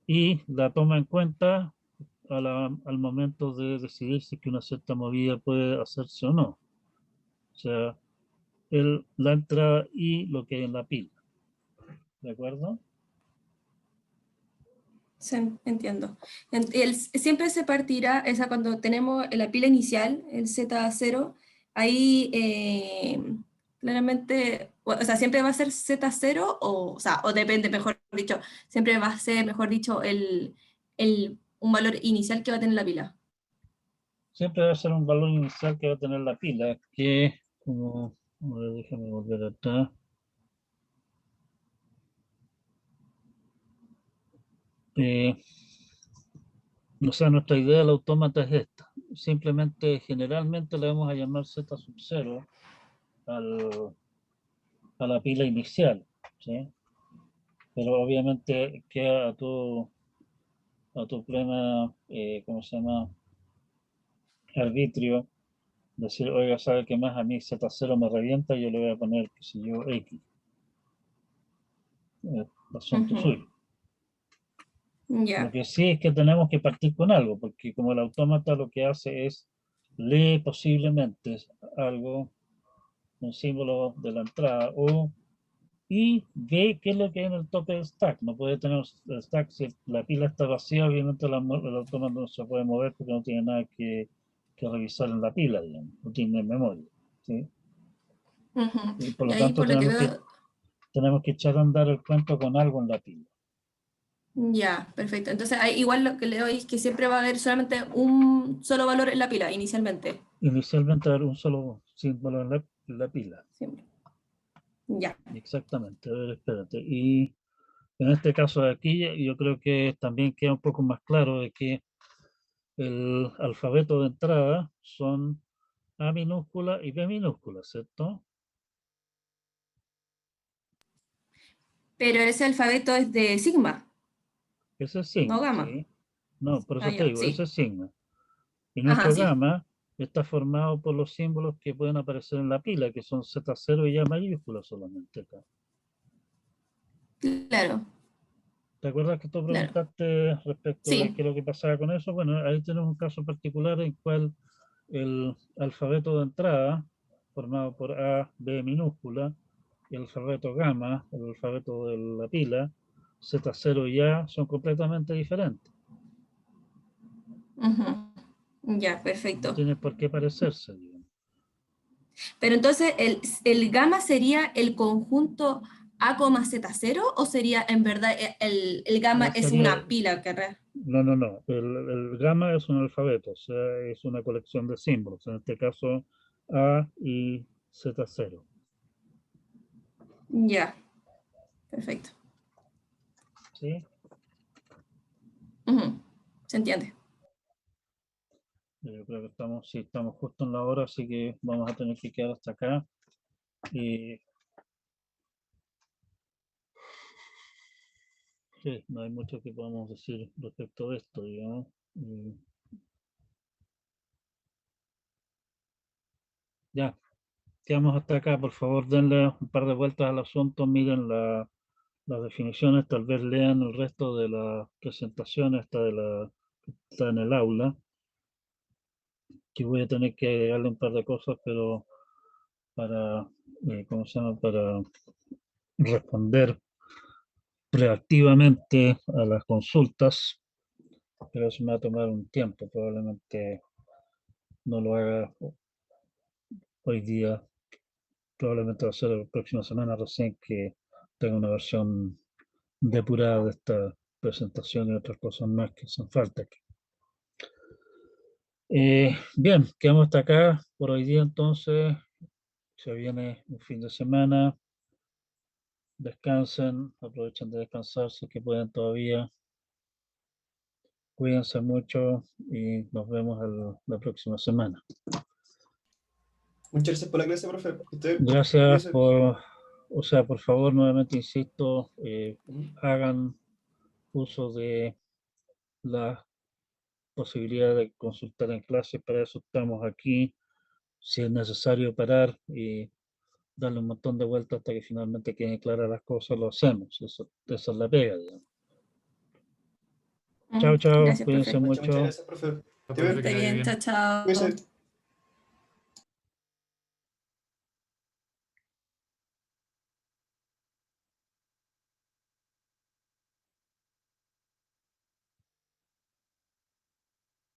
y la toma en cuenta al momento de decidir si que una cierta movida puede hacerse o no. O sea, la entrada y lo que hay en la pila. ¿De acuerdo? Entiendo. Siempre se partirá, esa cuando tenemos la pila inicial, el Z0, ahí claramente, o sea, siempre va a ser Z0 o sea, o depende, mejor dicho, siempre va a ser, mejor dicho, un valor inicial que va a tener la pila. Siempre va a ser un valor inicial que va a tener la pila, que, como, a ver, déjame volver atrás. Eh, o sea, nuestra idea del autómata es esta. Simplemente, generalmente le vamos a llamar Z sub 0 a la pila inicial, ¿sí? Pero obviamente queda a tu plena, ¿cómo se llama? Arbitrio, decir, oiga, ¿sabe qué más? A mí Z0 me revienta, yo le voy a poner, qué sé yo, X. Asunto Ujú. suyo. Lo Ya. que sí es que tenemos que partir con algo, porque como el autómata lo que hace es lee posiblemente algo, un símbolo de la entrada, y ve qué es lo que hay en el tope del stack. No puede tener el stack si la pila está vacía, obviamente el autómata no se puede mover porque no tiene nada que revisar en la pila, digamos, no tiene memoria, ¿sí? Ujú. Y por Y lo ahí tanto por lo que veo, tenemos que echar a andar el cuento con algo en la pila. ya, perfecto. Entonces, ahí igual lo que leo es que siempre va a haber solamente un solo valor en la pila, inicialmente. Inicialmente haber un solo símbolo en la pila. Siempre. Ya. Exactamente. A ver, espérate. Y en este caso de aquí, yo creo que también queda un poco más claro de que el alfabeto de entrada son A minúscula y B minúscula, ¿cierto? Pero ese alfabeto es de sigma, Ese es no sigma, gamma. ¿sí? No, por Ah, eso te ya, digo, ese sí. es sigma. Y Ajá, nuestro sí. gamma está formado por los símbolos que pueden aparecer en la pila, que son Z0 y A mayúscula solamente acá. Claro, ¿Te acuerdas que tú claro. preguntaste respecto de qué Sí. es lo que pasaba con eso? Bueno, ahí tenemos un caso particular en cual el alfabeto de entrada, formado por A, B minúscula, y el alfabeto gamma, el alfabeto de la pila, Z0 y A, son completamente diferentes. Ujú. Ya, No perfecto. tienen por qué parecerse, digamos. Pero entonces, ¿el gamma sería el conjunto A, Z0 o sería en verdad el gamma es Sería, una pila que no, no, no. El gamma es un alfabeto, o sea, es una colección de símbolos. En este caso, A y Z0. Ya, perfecto. ¿Sí? Ujú. Se entiende. Yo creo que estamos, sí, estamos justo en la hora, así que vamos a tener que quedar hasta acá. Y sí, no hay mucho que podamos decir respecto de esto, digamos. Ya, quedamos hasta acá. Por favor, denle un par de vueltas al asunto, miren las definiciones, tal vez lean el resto de la presentación, está en el aula, que voy a tener que agregarle un par de cosas, pero para, ¿cómo se llama? Para responder proactivamente a las consultas, pero eso me va a tomar un tiempo, probablemente no lo haga hoy día, probablemente va a ser la próxima semana recién que tenga una versión depurada de esta presentación y otras cosas más que hacen falta aquí. Bien, quedamos hasta acá por hoy día entonces, se viene un fin de semana, descansen, aprovechen de descansar si es que pueden todavía, cuídense mucho y nos vemos la próxima semana. Muchas gracias por la clase, profe. Que esté bien. Gracias Cuídese. por favor, nuevamente insisto, Mm. hagan uso de la posibilidad de consultar en clase, para eso estamos aquí. Si es necesario parar y darle un montón de vueltas hasta que finalmente queden claras las cosas, lo hacemos. Esa es la pega, digamos. Chao, chao, Gracias, cuídense profe. Muchas mucho. gracias, profe. Chao, Que esté profe, que bien. Esté le vaya bien, bien. chao, chao. Cuídese.